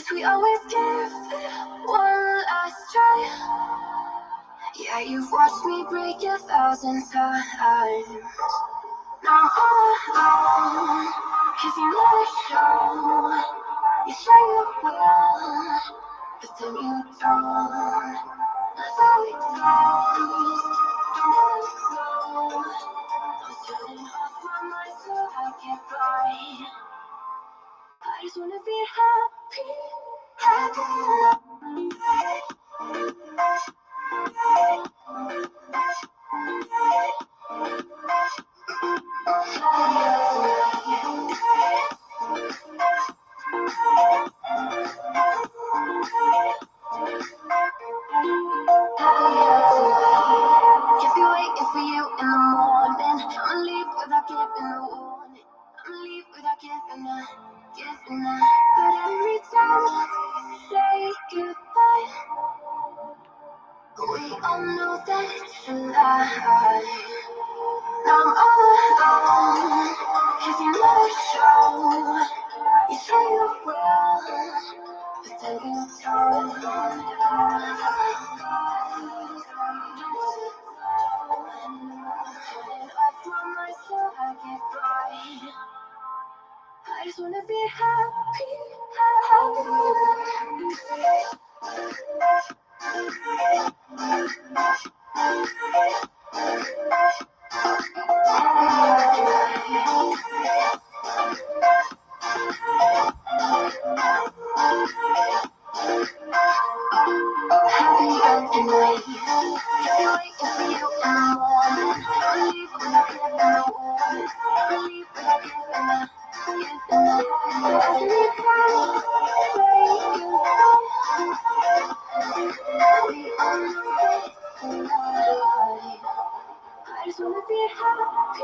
'Cause we always give one last try. Yeah, you've watched me break 1,000 times. Now I'm all alone, 'cause you never show. You say you will, but then you don't. That's how it goes. Don't let it go. I'm turning off my mind so I get by. I just wanna be happy, happy. If you're waiting for you in the morning, I'ma leave without giving a warning. I'ma leave without giving a. But every time we say goodbye, we all know that it's a lie. Now I'm all alone, 'cause you never show. You say you will, but then you don't. I just wanna be happy, happy every night. If you're waiting for you in the morning, I'll leave without giving a warning. I'll leave without giving a. Every time we say goodbye, we all know that it's a lie. I just wanna be happy.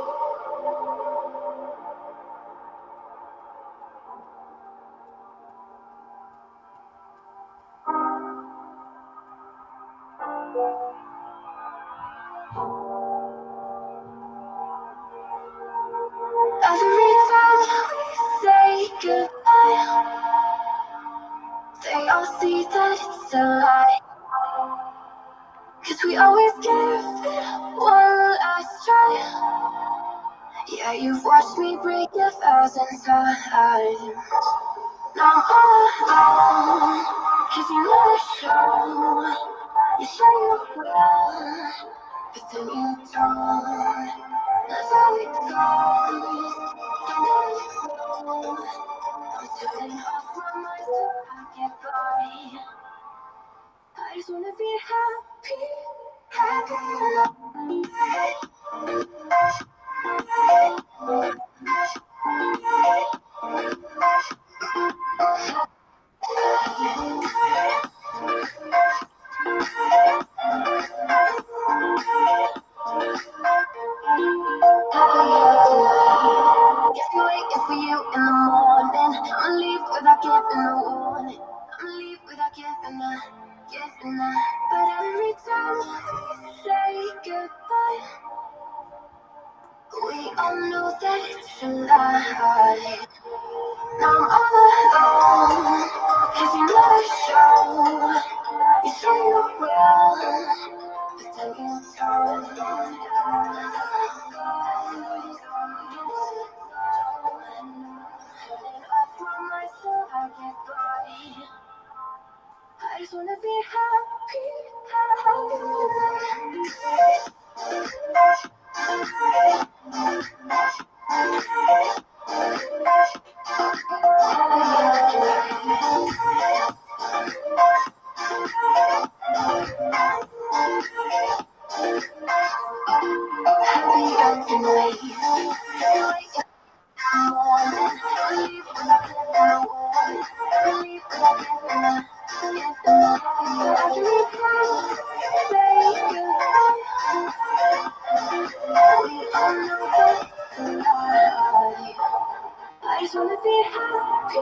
Every time we say goodbye, they all see that it's a lie. 'Cause we always give one last try. Yeah, you've watched me break 1,000 times. Now I'm all alone, 'cause you never show. You say you will, but then you don't. That's how it goes. Don't let it go. I'm turning off my mind so I get by. I just wanna be happy, happy. If you're waiting for you in the morning, I'ma leave without giving a warning. I'ma leave without giving a. But every time we say goodbye, we all know that it's a lie. Now I'm all alone, 'cause you never show. You say you will, but then you don't. I just wanna be happy, happy every night. Morning, leave without giving a warning. Leave without giving a. Every time say goodbye, we all know that it's a lie. I just wanna be happy.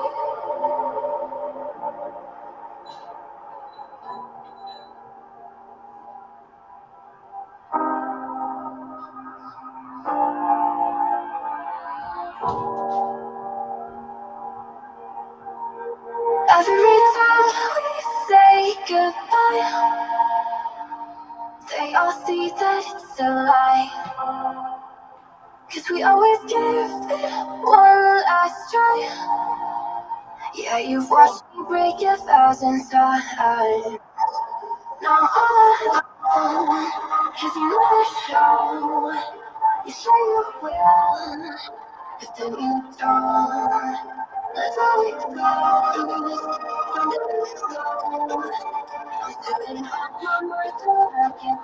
Every goodbye, they all see that it's a lie. 'Cause we always give it one last try. Yeah, you've watched me break 1,000 times. Now I'm alone, 'cause you never show. You say you will, but then you don't. That's how it goes. From the flow, I'm stepping off my mind so I can.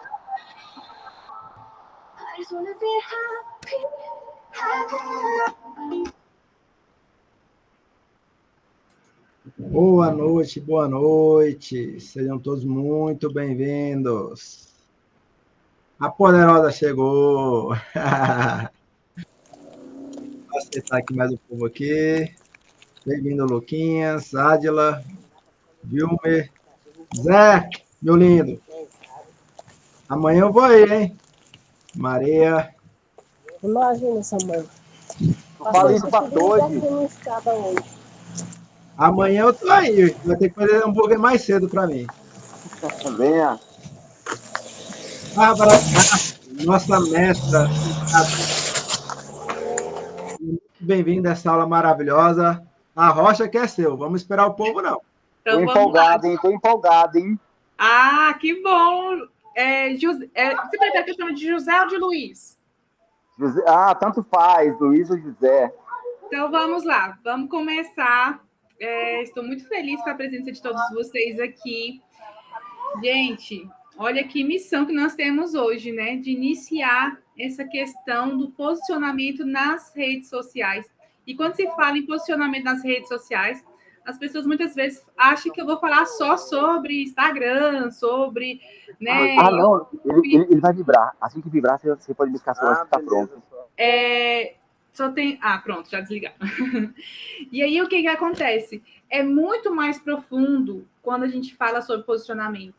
I just wanna be happy, happy. Boa noite, boa noite. Sejam todos muito bem-vindos. A Poderosa chegou. Vou aceitar aqui mais um povo aqui. Bem-vindo, Luquinhas, Ádila, Vilmer, Zé, meu lindo. Amanhã eu vou aí, hein? Maria. Imagina essa mãe. Fala isso pra todos. Amanhã eu tô aí. Vai ter que fazer hambúrguer mais cedo para mim. Venha. Bárbara Castro, nossa mestra. Bem-vindo a essa aula maravilhosa. A rocha que é seu. Vamos esperar o povo, não. Então, tô empolgado, hein? Tô empolgado, hein? Ah, que bom! Você prefere que eu chame de José ou de Luiz? José, tanto faz, Luiz ou José. Então, vamos lá. Vamos começar. Estou muito feliz com a presença de todos vocês aqui. Gente, olha que missão que nós temos hoje, né? De iniciar essa questão do posicionamento nas redes sociais. E quando se fala em posicionamento nas redes sociais, as pessoas muitas vezes acham que eu vou falar só sobre Instagram, sobre... Né, não, ele vai vibrar. Assim que vibrar, você pode buscar seu que tá pronto. Só tem... pronto, já desligaram. E aí, o que acontece? É muito mais profundo quando a gente fala sobre posicionamento.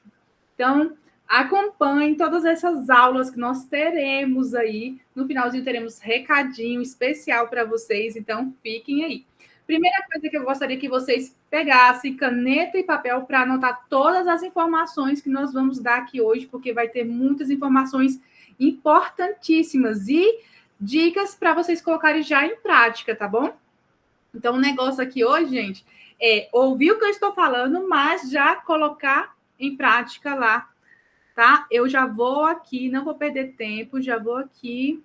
Então, acompanhem todas essas aulas que nós teremos aí. No finalzinho, teremos recadinho especial para vocês, então fiquem aí. Primeira coisa que eu gostaria que vocês pegassem caneta e papel para anotar todas as informações que nós vamos dar aqui hoje, porque vai ter muitas informações importantíssimas e dicas para vocês colocarem já em prática, tá bom? Então, o negócio aqui hoje, gente, é ouvir o que eu estou falando, mas já colocar em prática lá, tá? Eu já vou aqui, não vou perder tempo, já vou aqui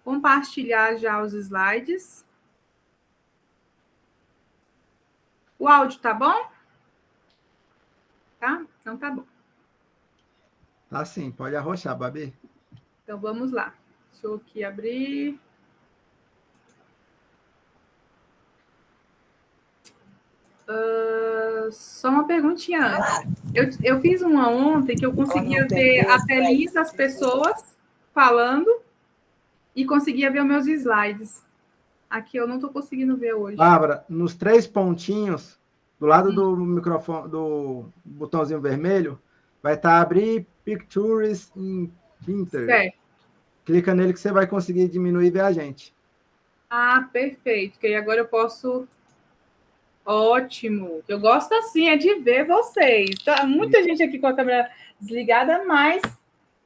compartilhar já os slides. O áudio tá bom? Tá? Então tá bom. Tá sim, pode arrochar, Babi. Então vamos lá. Deixa eu aqui abrir. Só uma perguntinha antes. Eu fiz uma ontem que eu conseguia ver a telinha das pessoas falando e conseguia ver os meus slides. Aqui eu não estou conseguindo ver hoje. Bárbara, nos 3 pontinhos, do lado do microfone, do botãozinho vermelho, vai estar abrir Pictures em Pinterest. Certo. Clica nele que você vai conseguir diminuir e ver a gente. Perfeito. Que aí agora eu posso... Ótimo. Eu gosto assim, de ver vocês. Tá muita gente aqui com a câmera desligada, mas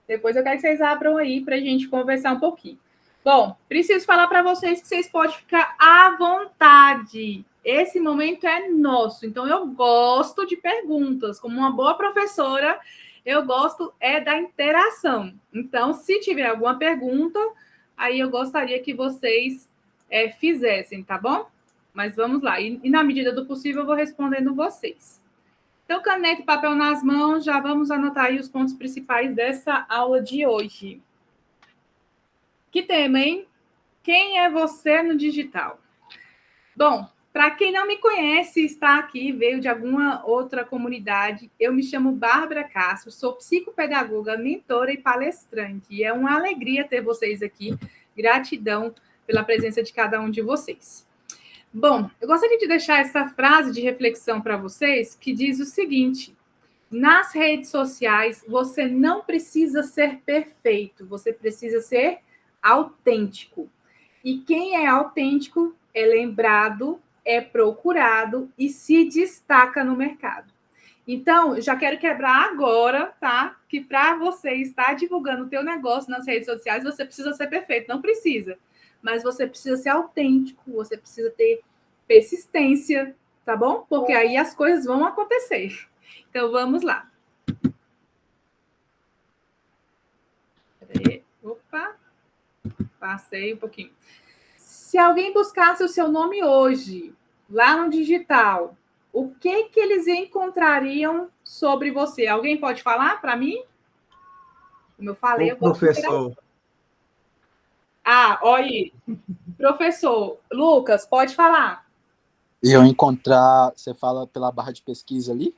depois eu quero que vocês abram aí para a gente conversar um pouquinho. Bom, preciso falar para vocês que vocês podem ficar à vontade. Esse momento é nosso. Então, eu gosto de perguntas. Como uma boa professora, eu gosto da interação. Então, se tiver alguma pergunta, aí eu gostaria que vocês fizessem, tá bom? Mas vamos lá. E na medida do possível, eu vou respondendo vocês. Então, caneta e papel nas mãos, já vamos anotar aí os pontos principais dessa aula de hoje. Que tema, hein? Quem é você no digital? Bom, para quem não me conhece, está aqui, veio de alguma outra comunidade, eu me chamo Bárbara Castro, sou psicopedagoga, mentora e palestrante. E é uma alegria ter vocês aqui. Gratidão pela presença de cada um de vocês. Bom, eu gostaria de deixar essa frase de reflexão para vocês, que diz o seguinte: nas redes sociais, você não precisa ser perfeito, você precisa ser autêntico. E quem é autêntico é lembrado é procurado e se destaca no mercado. Então, já quero quebrar agora, tá? Que para você estar divulgando o teu negócio nas redes sociais, você precisa ser perfeito. Não precisa. Mas você precisa ser autêntico, você precisa ter persistência, tá bom? Porque aí as coisas vão acontecer. Então, vamos lá. Peraí. Opa. Passei um pouquinho. Se alguém buscasse o seu nome hoje, lá no digital, o que eles encontrariam sobre você? Alguém pode falar para mim? Como eu falei, O eu gosto de interagir. professor. Olha aí. Professor, Lucas, pode falar. E eu encontrar, você fala pela barra de pesquisa ali?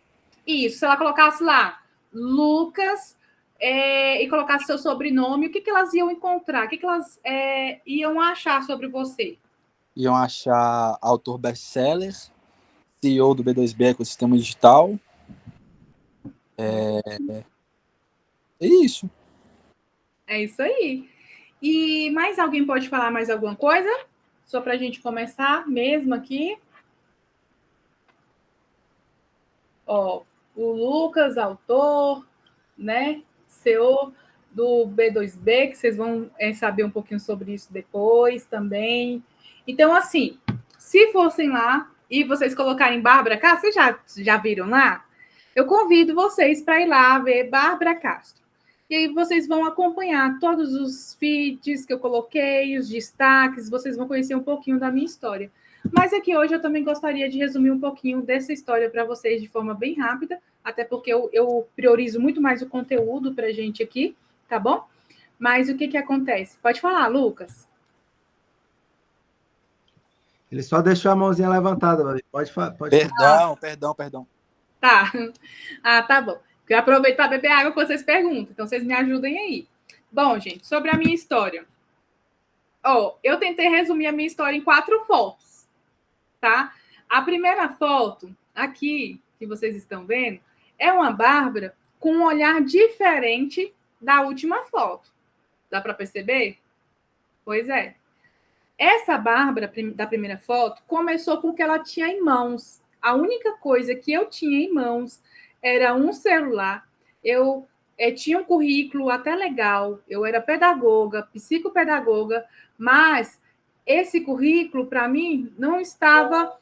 Isso, se ela colocasse lá, Lucas, e colocasse seu sobrenome, o que elas iam encontrar? O que elas iam achar sobre você? Iam achar autor best-seller, CEO do B2B Ecossistema Digital. É isso. É isso aí. E mais alguém pode falar mais alguma coisa? Só para a gente começar mesmo aqui. Ó, o Lucas, autor, né? CEO do B2B, que vocês vão saber um pouquinho sobre isso depois também. Então, assim, se fossem lá e vocês colocarem Bárbara Castro, vocês já viram lá? Eu convido vocês para ir lá ver Bárbara Castro. E aí vocês vão acompanhar todos os feeds que eu coloquei, os destaques, vocês vão conhecer um pouquinho da minha história. Mas aqui hoje eu também gostaria de resumir um pouquinho dessa história para vocês de forma bem rápida, até porque eu priorizo muito mais o conteúdo para a gente aqui, tá bom? Mas o que acontece? Pode falar, Lucas. Ele só deixou a mãozinha levantada, pode falar. Perdão. Tá. Tá bom. Eu aproveito para beber água quando vocês perguntam, então vocês me ajudem aí. Bom, gente, sobre a minha história. Eu tentei resumir a minha história em 4 fotos, tá? A primeira foto, aqui, que vocês estão vendo, é uma Bárbara com um olhar diferente da última foto. Dá para perceber? Pois é. Essa Bárbara da primeira foto começou com o que ela tinha em mãos. A única coisa que eu tinha em mãos era um celular. Eu tinha um currículo até legal. Eu era pedagoga, psicopedagoga, mas esse currículo, para mim, não estava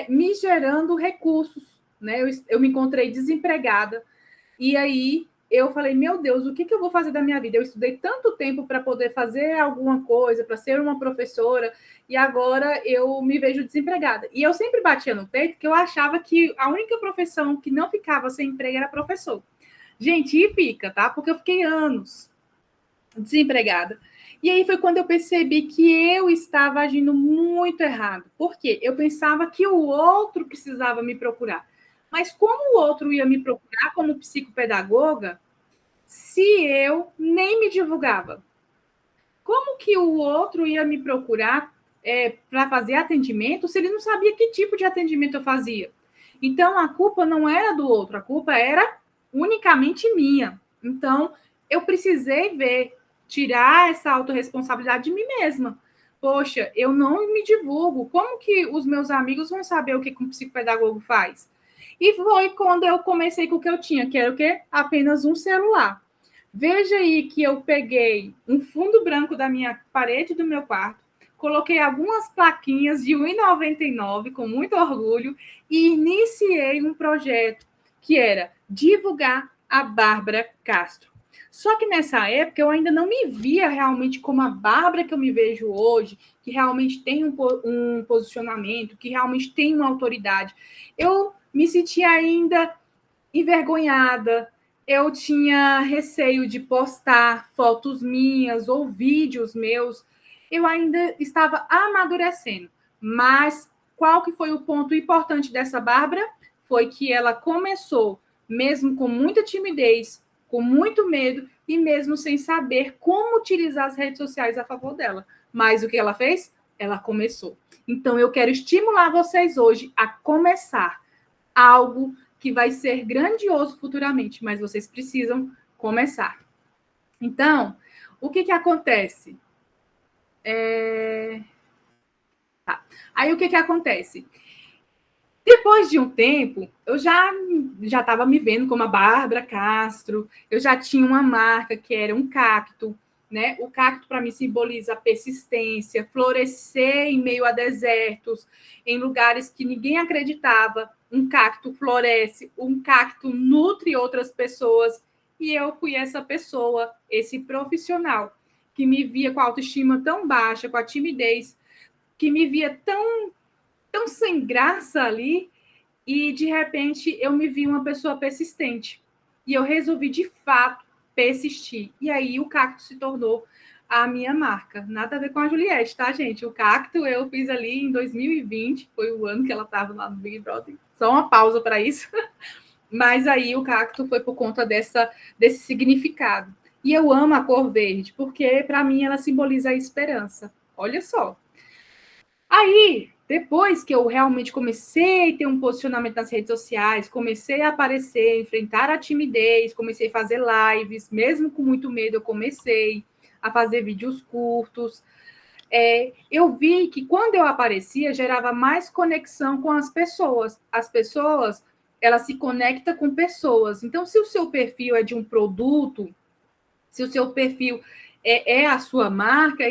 me gerando recursos, né? Eu me encontrei desempregada. E aí eu falei, meu Deus, o que eu vou fazer da minha vida? Eu estudei tanto tempo para poder fazer alguma coisa, para ser uma professora, e agora eu me vejo desempregada. E eu sempre batia no peito que eu achava que a única profissão que não ficava sem emprego era professor. Gente, e fica, tá? Porque eu fiquei anos desempregada. E aí foi quando eu percebi que eu estava agindo muito errado. Por quê? Eu pensava que o outro precisava me procurar. Mas como o outro ia me procurar como psicopedagoga se eu nem me divulgava? Como que o outro ia me procurar para fazer atendimento se ele não sabia que tipo de atendimento eu fazia? Então, a culpa não era do outro, a culpa era unicamente minha. Então, eu precisei tirar essa autorresponsabilidade de mim mesma. Poxa, eu não me divulgo. Como que os meus amigos vão saber o que um psicopedagogo faz? E foi quando eu comecei com o que eu tinha, que era o quê? Apenas um celular. Veja aí que eu peguei um fundo branco da minha parede do meu quarto, coloquei algumas plaquinhas de R$ 1,99 com muito orgulho e iniciei um projeto que era divulgar a Bárbara Castro. Só que nessa época eu ainda não me via realmente como a Bárbara que eu me vejo hoje, que realmente tem um posicionamento, que realmente tem uma autoridade. Eu me sentia ainda envergonhada, eu tinha receio de postar fotos minhas ou vídeos meus, eu ainda estava amadurecendo. Mas qual que foi o ponto importante dessa Bárbara? Foi que ela começou, mesmo com muita timidez, com muito medo e mesmo sem saber como utilizar as redes sociais a favor dela. Mas o que ela fez? Ela começou. Então, eu quero estimular vocês hoje a começar algo que vai ser grandioso futuramente, mas vocês precisam começar. Então, o que acontece? Aí, o que acontece? Depois de um tempo, eu já estava me vendo como a Bárbara Castro, eu já tinha uma marca que era um cacto, né? O cacto, para mim, simboliza a persistência, florescer em meio a desertos, em lugares que ninguém acreditava. Um cacto floresce, um cacto nutre outras pessoas, e eu fui essa pessoa, esse profissional, que me via com a autoestima tão baixa, com a timidez, que me via tão sem graça ali, e de repente eu me vi uma pessoa persistente. E eu resolvi, de fato, persistir. E aí o cacto se tornou a minha marca. Nada a ver com a Juliette, tá, gente? O cacto eu fiz ali em 2020, foi o ano que ela estava lá no Big Brother. Só uma pausa para isso. Mas aí o cacto foi por conta desse significado. E eu amo a cor verde, porque para mim ela simboliza a esperança. Olha só. Aí, depois que eu realmente comecei a ter um posicionamento nas redes sociais, comecei a aparecer, enfrentar a timidez, comecei a fazer lives, mesmo com muito medo, eu comecei a fazer vídeos curtos. Eu vi que quando eu aparecia, gerava mais conexão com as pessoas. As pessoas, elas se conectam com pessoas. Então, se o seu perfil é de um produto, se o seu perfil é a sua marca,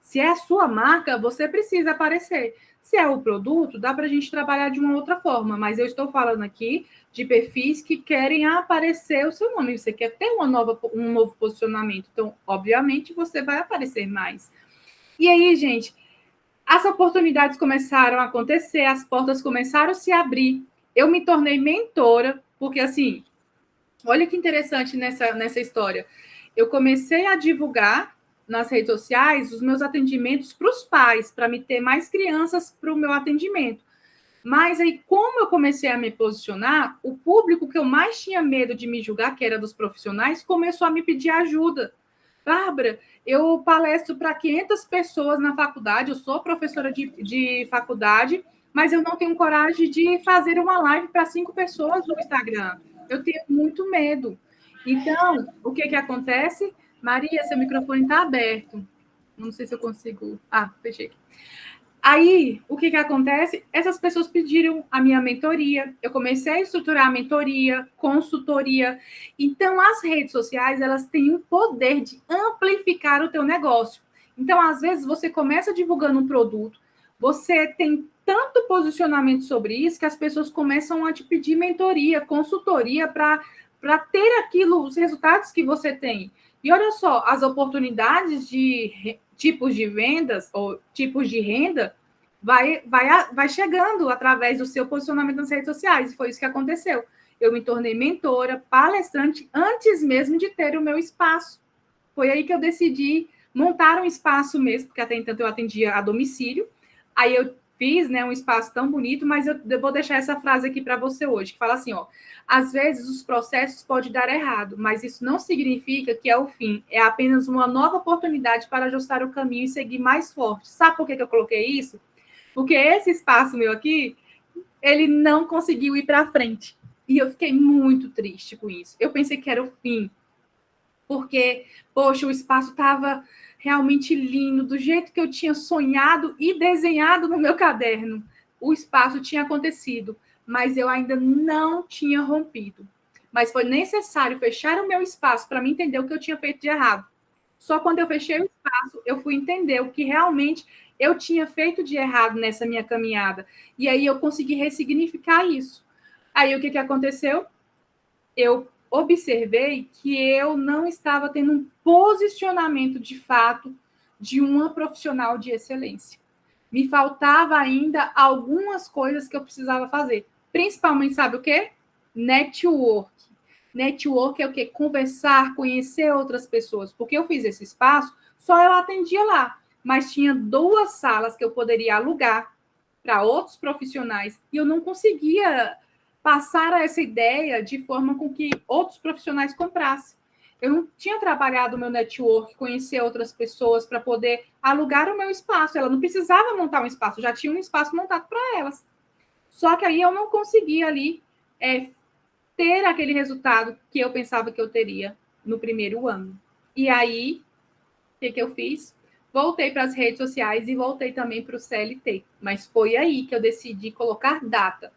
se é a sua marca, você precisa aparecer. Se é o produto, dá para a gente trabalhar de uma outra forma, mas eu estou falando aqui de perfis que querem aparecer o seu nome, você quer ter um novo posicionamento, então, obviamente, você vai aparecer mais. E aí, gente, as oportunidades começaram a acontecer, as portas começaram a se abrir, eu me tornei mentora, porque, assim, olha que interessante nessa história. Eu comecei a divulgar nas redes sociais os meus atendimentos para os pais, para me ter mais crianças para o meu atendimento. Mas aí, como eu comecei a me posicionar, o público que eu mais tinha medo de me julgar, que era dos profissionais, começou a me pedir ajuda. Bárbara, eu palestro para 500 pessoas na faculdade, eu sou professora de faculdade, mas eu não tenho coragem de fazer uma live para 5 pessoas no Instagram. Eu tenho muito medo. Então, o que acontece? Maria, seu microfone está aberto. Não sei se eu consigo... fechei aqui. Aí, o que acontece? Essas pessoas pediram a minha mentoria, eu comecei a estruturar a mentoria, consultoria. Então, as redes sociais, elas têm o poder de amplificar o teu negócio. Então, às vezes, você começa divulgando um produto, você tem tanto posicionamento sobre isso que as pessoas começam a te pedir mentoria, consultoria para ter aquilo, os resultados que você tem. E olha só, as oportunidades de tipos de vendas ou tipos de renda vai chegando através do seu posicionamento nas redes sociais. E foi isso que aconteceu. Eu me tornei mentora, palestrante, antes mesmo de ter o meu espaço. Foi aí que eu decidi montar um espaço mesmo, porque até então eu atendia a domicílio. Aí eu fiz, né, um espaço tão bonito, mas eu vou deixar essa frase aqui para você hoje, que fala assim, ó, às vezes os processos podem dar errado, mas isso não significa que é o fim, é apenas uma nova oportunidade para ajustar o caminho e seguir mais forte. Sabe por que eu coloquei isso? Porque esse espaço meu aqui, ele não conseguiu ir para frente. E eu fiquei muito triste com isso. Eu pensei que era o fim, porque, poxa, o espaço estava realmente lindo, do jeito que eu tinha sonhado e desenhado no meu caderno. O espaço tinha acontecido, mas eu ainda não tinha rompido. Mas foi necessário fechar o meu espaço para me entender o que eu tinha feito de errado. Só quando eu fechei o espaço, eu fui entender o que realmente eu tinha feito de errado nessa minha caminhada. E aí eu consegui ressignificar isso. Aí o que aconteceu? Eu observei que eu não estava tendo um posicionamento de fato de uma profissional de excelência. Me faltava ainda algumas coisas que eu precisava fazer. Principalmente, sabe o quê? Network. Network é o quê? Conversar, conhecer outras pessoas. Porque eu fiz esse espaço, só eu atendia lá. Mas tinha 2 salas que eu poderia alugar para outros profissionais e eu não conseguia passar essa ideia de forma com que outros profissionais comprassem. Eu não tinha trabalhado o meu network, conhecer outras pessoas para poder alugar o meu espaço. Ela não precisava montar um espaço, já tinha um espaço montado para elas. Só que aí eu não conseguia ali ter aquele resultado que eu pensava que eu teria no primeiro ano. E aí, o que eu fiz? Voltei para as redes sociais e voltei também para o CLT. Mas foi aí que eu decidi colocar data.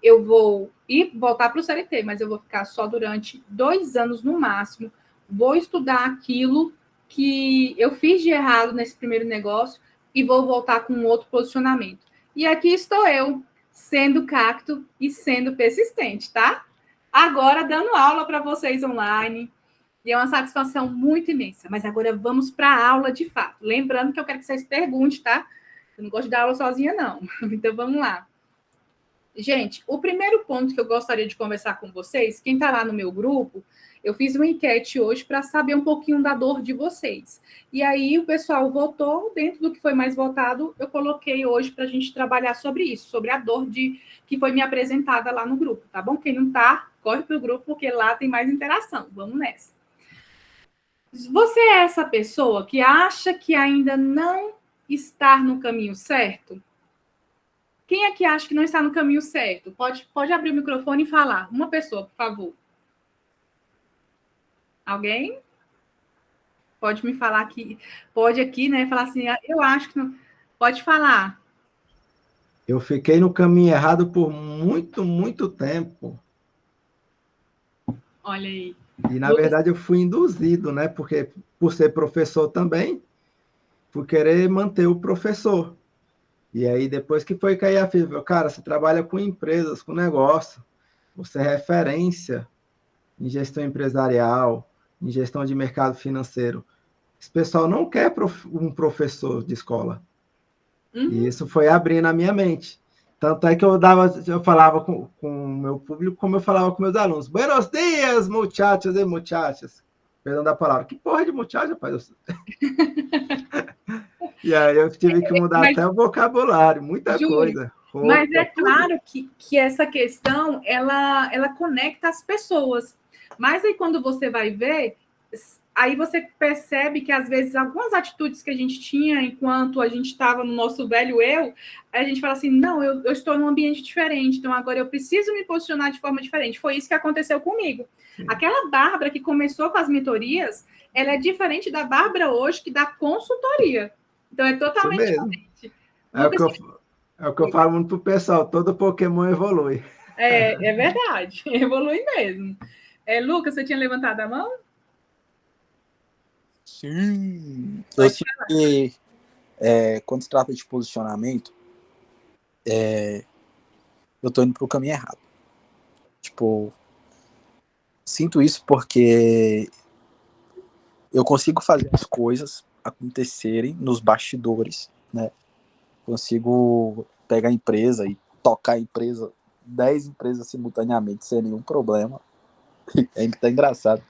eu vou voltar para o CLT, mas eu vou ficar só durante 2 anos no máximo, vou estudar aquilo que eu fiz de errado nesse primeiro negócio e vou voltar com um outro posicionamento. E aqui estou eu, sendo cacto e sendo persistente, tá? Agora dando aula para vocês online. E é uma satisfação muito imensa. Mas agora vamos para a aula de fato. Lembrando que eu quero que vocês perguntem, tá? Eu não gosto de dar aula sozinha, não. Então vamos lá. Gente, o primeiro ponto que eu gostaria de conversar com vocês, quem está lá no meu grupo, eu fiz uma enquete hoje para saber um pouquinho da dor de vocês. E aí o pessoal votou, dentro do que foi mais votado, eu coloquei hoje para a gente trabalhar sobre isso, sobre a dor que foi me apresentada lá no grupo, tá bom? Quem não está, corre para o grupo, porque lá tem mais interação. Vamos nessa. Você é essa pessoa que acha que ainda não está no caminho certo? Quem é que acha que não está no caminho certo? Pode abrir o microfone e falar. Uma pessoa, por favor. Alguém? Pode me falar aqui. Pode aqui, né? Falar assim, eu acho que não. Pode falar. Eu fiquei no caminho errado por muito, muito tempo. Olha aí. E, na verdade, eu fui induzido, né? Porque, por ser professor também, fui querer manter o professor. E aí, depois que foi cair a ficha, cara, você trabalha com empresas, com negócio, você é referência em gestão empresarial, em gestão de mercado financeiro. Esse pessoal não quer um professor de escola. Uhum. E isso foi abrindo a minha mente. Tanto é que eu falava com o meu público como eu falava com meus alunos. Buenos dias, muchachos e muchachas. Perdão da palavra. Que porra de muchacha, rapaz? E aí eu tive que mudar até o vocabulário, muita coisa. Roupa, mas é claro que essa questão, ela conecta as pessoas. Mas aí quando você vai ver, aí você percebe que às vezes algumas atitudes que a gente tinha enquanto a gente estava no nosso velho eu, a gente fala assim, não, eu estou num ambiente diferente, então agora eu preciso me posicionar de forma diferente. Foi isso que aconteceu comigo. Sim. Aquela Bárbara que começou com as mentorias, ela é diferente da Bárbara hoje que dá consultoria. Então é totalmente diferente. É o que eu falo muito pro pessoal, todo Pokémon evolui. É verdade, evolui mesmo. Lucas, você tinha levantado a mão? Sim. Eu sinto que quando se trata de posicionamento, eu tô indo pro caminho errado. Tipo, sinto isso porque eu consigo fazer as coisas acontecerem nos bastidores, né? Consigo pegar a empresa e tocar a empresa, 10 empresas simultaneamente, sem nenhum problema. É até engraçado.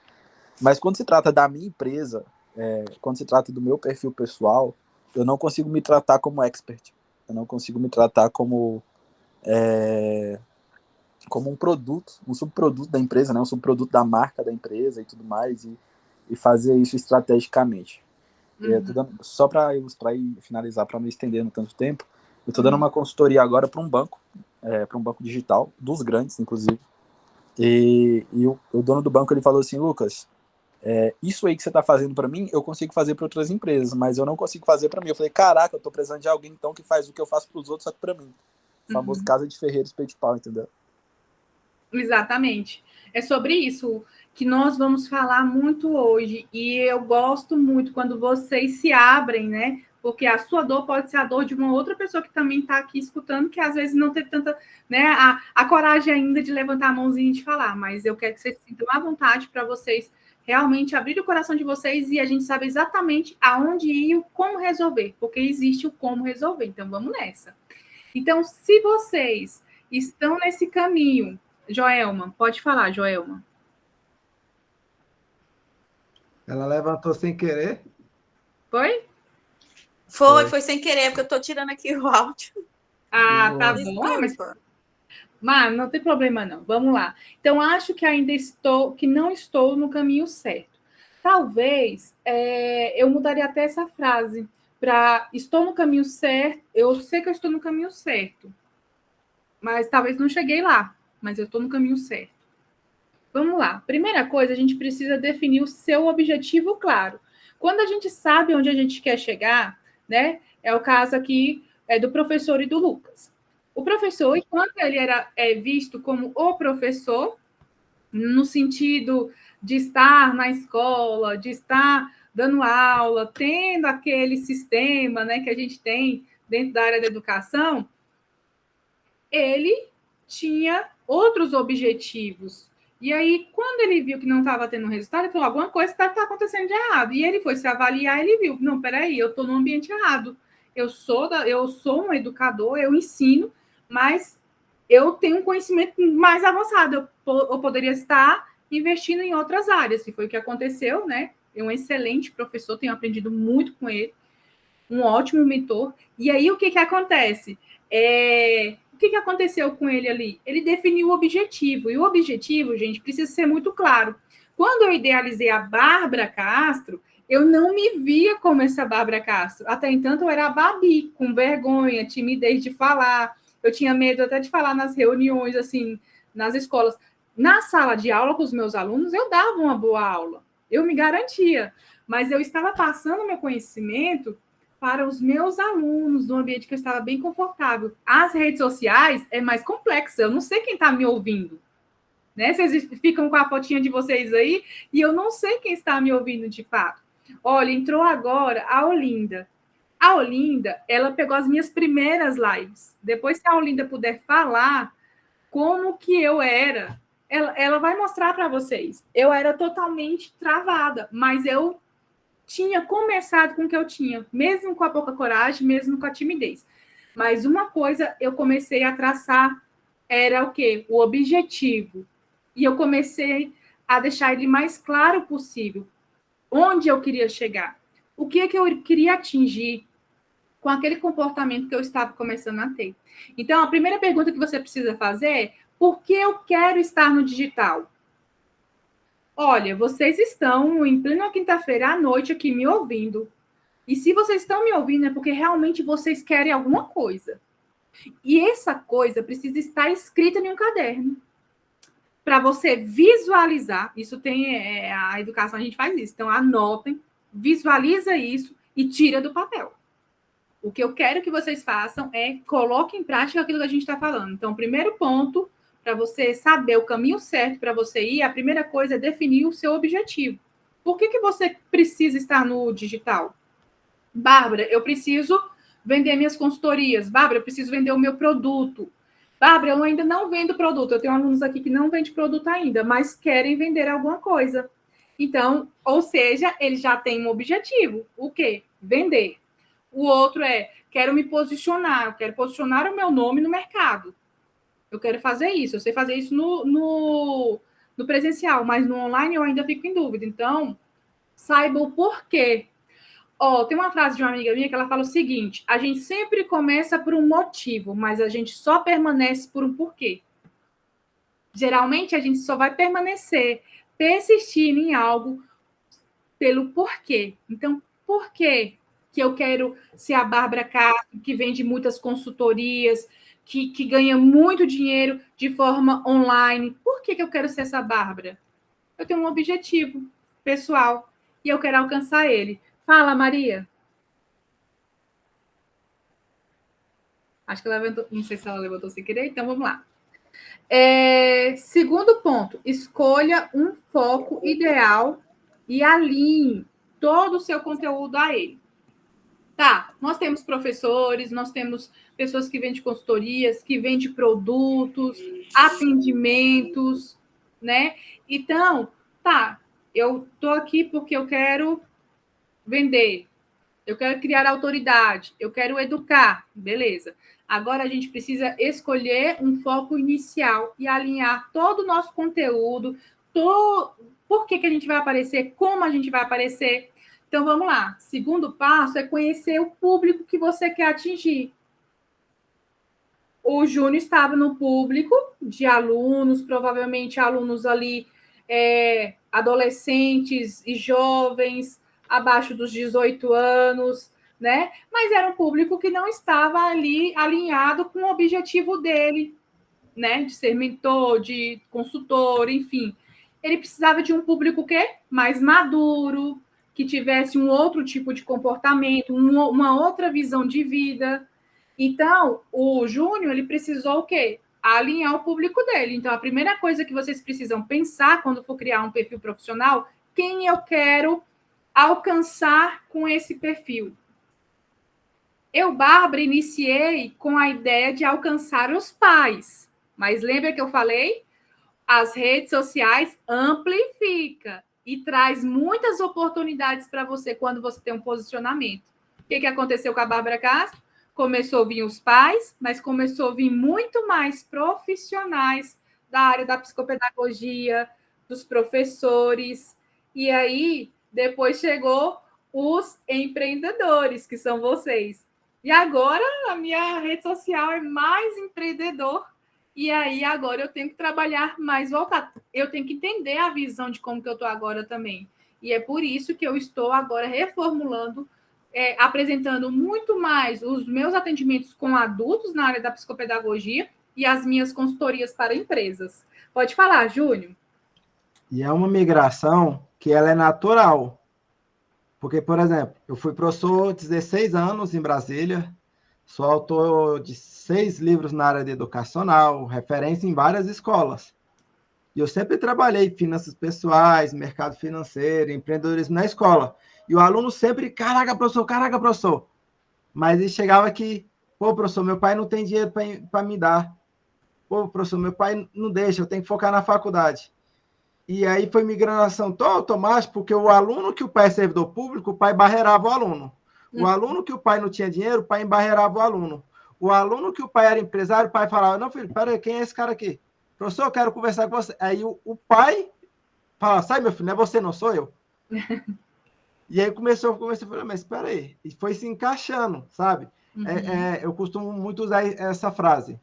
Mas quando se trata da minha empresa, quando se trata do meu perfil pessoal, eu não consigo me tratar como expert. Eu não consigo me tratar como um produto, um subproduto da empresa, né? Um subproduto da marca da empresa e tudo mais, e fazer isso estrategicamente. Uhum. Só para ilustrar e finalizar, para não estender no tanto tempo, eu estou dando uma consultoria agora para um banco digital, dos grandes, inclusive, e o dono do banco ele falou assim, Lucas, isso aí que você está fazendo para mim, eu consigo fazer para outras empresas, mas eu não consigo fazer para mim. Eu falei, caraca, eu estou precisando de alguém então que faz o que eu faço para os outros, só que para mim. O famoso Casa de Ferreiro, Espeto de Pau, entendeu? Exatamente. É sobre isso que nós vamos falar muito hoje. E eu gosto muito quando vocês se abrem, né? Porque a sua dor pode ser a dor de uma outra pessoa que também está aqui escutando, que às vezes não teve tanta, né, a coragem ainda de levantar a mãozinha e de falar. Mas eu quero que vocês sintam à vontade para vocês realmente abrir o coração de vocês e a gente sabe exatamente aonde ir e como resolver, porque existe o como resolver. Então, vamos nessa. Então, se vocês estão nesse caminho, Joelma, pode falar, Joelma. Ela levantou sem querer? Foi? Foi sem querer, porque eu estou tirando aqui o áudio. Ah, tá bom. Mas não tem problema, não. Vamos lá. Então, acho que ainda não estou no caminho certo. Talvez eu mudaria até essa frase para estou no caminho certo, eu sei que eu estou no caminho certo, mas talvez não cheguei lá, mas eu estou no caminho certo. Vamos lá. Primeira coisa, a gente precisa definir o seu objetivo claro. Quando a gente sabe onde a gente quer chegar, né? É o caso aqui do professor e do Lucas. O professor, enquanto ele era visto como o professor, no sentido de estar na escola, de estar dando aula, tendo aquele sistema, né, que a gente tem dentro da área da educação, ele tinha outros objetivos. E aí, quando ele viu que não estava tendo resultado, ele falou, alguma coisa está acontecendo de errado. E ele foi se avaliar, ele viu, não, peraí, eu estou no ambiente errado. Eu sou um educador, eu ensino, mas eu tenho um conhecimento mais avançado. Eu poderia estar investindo em outras áreas. E foi o que aconteceu, né? É um excelente professor, tenho aprendido muito com ele, um ótimo mentor. E aí, o que acontece? O que aconteceu com ele ali? Ele definiu o objetivo. E o objetivo, gente, precisa ser muito claro. Quando eu idealizei a Bárbara Castro, eu não me via como essa Bárbara Castro. Até então, eu era a Babi, com vergonha, timidez de falar. Eu tinha medo até de falar nas reuniões, assim, nas escolas. Na sala de aula com os meus alunos, eu dava uma boa aula. Eu me garantia. Mas eu estava passando meu conhecimento para os meus alunos, num ambiente que eu estava bem confortável. As redes sociais é mais complexa, eu não sei quem está me ouvindo. Né? Vocês ficam com a fotinha de vocês aí e eu não sei quem está me ouvindo de fato. Olha, entrou agora a Olinda. A Olinda, ela pegou as minhas primeiras lives. Depois que a Olinda puder falar como que eu era, ela vai mostrar para vocês. Eu era totalmente travada, mas eu tinha começado com o que eu tinha, mesmo com a pouca coragem, mesmo com a timidez. Mas uma coisa eu comecei a traçar era o quê? O objetivo. E eu comecei a deixar ele mais claro possível. Onde eu queria chegar? O que eu queria atingir com aquele comportamento que eu estava começando a ter? Então, a primeira pergunta que você precisa fazer é: por que eu quero estar no digital? Olha, vocês estão em plena quinta-feira à noite aqui me ouvindo. E se vocês estão me ouvindo é porque realmente vocês querem alguma coisa. E essa coisa precisa estar escrita em um caderno. Para você visualizar, isso tem a educação, a gente faz isso. Então, anotem, visualiza isso e tira do papel. O que eu quero que vocês façam é coloquem em prática aquilo que a gente está falando. Então, o primeiro ponto, para você saber o caminho certo para você ir, a primeira coisa é definir o seu objetivo. Por que você precisa estar no digital? Bárbara, eu preciso vender minhas consultorias. Bárbara, eu preciso vender o meu produto. Bárbara, eu ainda não vendo produto. Eu tenho alunos aqui que não vendem produto ainda, mas querem vender alguma coisa. Então, ou seja, ele já tem um objetivo. O quê? Vender. O outro é, quero me posicionar, eu quero posicionar o meu nome no mercado. Eu quero fazer isso, eu sei fazer isso no presencial, mas no online eu ainda fico em dúvida. Então, saiba o porquê. Tem uma frase de uma amiga minha que ela fala o seguinte: a gente sempre começa por um motivo, mas a gente só permanece por um porquê. Geralmente, a gente só vai permanecer, persistir em algo pelo porquê. Então, por quê que eu quero ser a Bárbara Castro, que vende muitas consultorias, que ganha muito dinheiro de forma online? Por que eu quero ser essa Bárbara? Eu tenho um objetivo pessoal e eu quero alcançar ele. Fala, Maria. Acho que ela levantou, não sei se ela levantou sem querer, então vamos lá. Segundo ponto, escolha um foco ideal e alinhe todo o seu conteúdo a ele. Tá, nós temos professores, nós temos pessoas que vendem consultorias, que vendem produtos, atendimentos, né? Então, tá, eu tô aqui porque eu quero vender, eu quero criar autoridade, eu quero educar, beleza. Agora a gente precisa escolher um foco inicial e alinhar todo o nosso conteúdo, por que a gente vai aparecer, como a gente vai aparecer. Então, vamos lá. Segundo passo é conhecer o público que você quer atingir. O Júnior estava no público de alunos, provavelmente alunos ali, adolescentes e jovens, abaixo dos 18 anos, né? Mas era um público que não estava ali alinhado com o objetivo dele, né? De ser mentor, de consultor, enfim. Ele precisava de um público o quê? Mais maduro, que tivesse um outro tipo de comportamento, uma outra visão de vida. Então, o Júnior, ele precisou o quê? Alinhar o público dele. Então, a primeira coisa que vocês precisam pensar quando for criar um perfil profissional, quem eu quero alcançar com esse perfil? Eu, Bárbara, iniciei com a ideia de alcançar os pais. Mas lembra que eu falei? As redes sociais amplifica e traz muitas oportunidades para você quando você tem um posicionamento. O que aconteceu com a Bárbara Castro? Começou a vir os pais, mas começou a vir muito mais profissionais da área da psicopedagogia, dos professores. E aí, depois chegou os empreendedores, que são vocês. E agora, a minha rede social é mais empreendedor. E aí, agora, eu tenho que trabalhar mais voltado. Eu tenho que entender a visão de como que eu estou agora também. E é por isso que eu estou agora reformulando, apresentando muito mais os meus atendimentos com adultos na área da psicopedagogia e as minhas consultorias para empresas. Pode falar, Júnior. E é uma migração que ela é natural. Porque, por exemplo, eu fui professor 16 anos em Brasília, sou autor de 6 livros na área de educacional, referência em várias escolas. E eu sempre trabalhei finanças pessoais, mercado financeiro, empreendedorismo na escola. E o aluno sempre, caraca, professor. Mas ele chegava aqui, pô, professor, meu pai não tem dinheiro para me dar. Pô, professor, meu pai não deixa, eu tenho que focar na faculdade. E aí foi migração tão automática, porque o aluno que o pai é servidor público, o pai barreirava o aluno. O aluno que o pai não tinha dinheiro, o pai embarreirava o aluno. O aluno que o pai era empresário, o pai falava, não, filho, peraí, quem é esse cara aqui? Professor, eu quero conversar com você. Aí o pai fala, sai, meu filho, não é você, não sou eu. E aí começou a falar, mas espera aí. E foi se encaixando, sabe? Uhum. Eu costumo muito usar essa frase.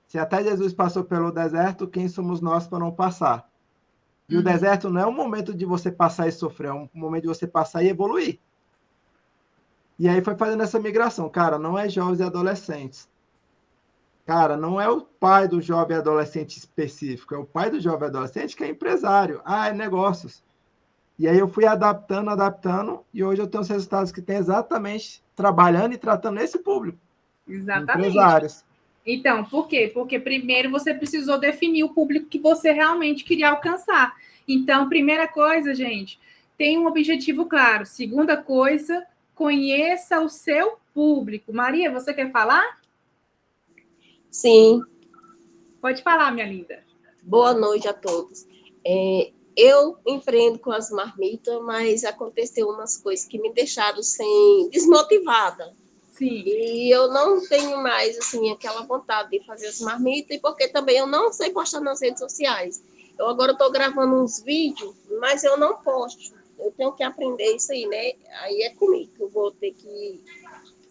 Se até Jesus passou pelo deserto, quem somos nós para não passar? E o deserto não é um momento de você passar e sofrer, é um momento de você passar e evoluir. E aí foi fazendo essa migração. Cara, não é jovens e adolescentes. Cara, não é o pai do jovem adolescente específico, é o pai do jovem adolescente que é empresário. É negócios. E aí eu fui adaptando, e hoje eu tenho os resultados que tem exatamente trabalhando e tratando esse público. Exatamente. Empresários. Então, por quê? Porque primeiro você precisou definir o público que você realmente queria alcançar. Então, primeira coisa, gente, tem um objetivo claro. Segunda coisa, conheça o seu público. Maria, você quer falar? Sim. Pode falar, minha linda. Boa noite a todos. Eu empreendo com as marmitas, mas aconteceu umas coisas que me deixaram desmotivada. Sim. E eu não tenho mais, assim, aquela vontade de fazer as marmitas, porque também eu não sei postar nas redes sociais. Eu agora estou gravando uns vídeos, mas eu não posto. Eu tenho que aprender isso aí, né? Aí é comigo que eu vou ter que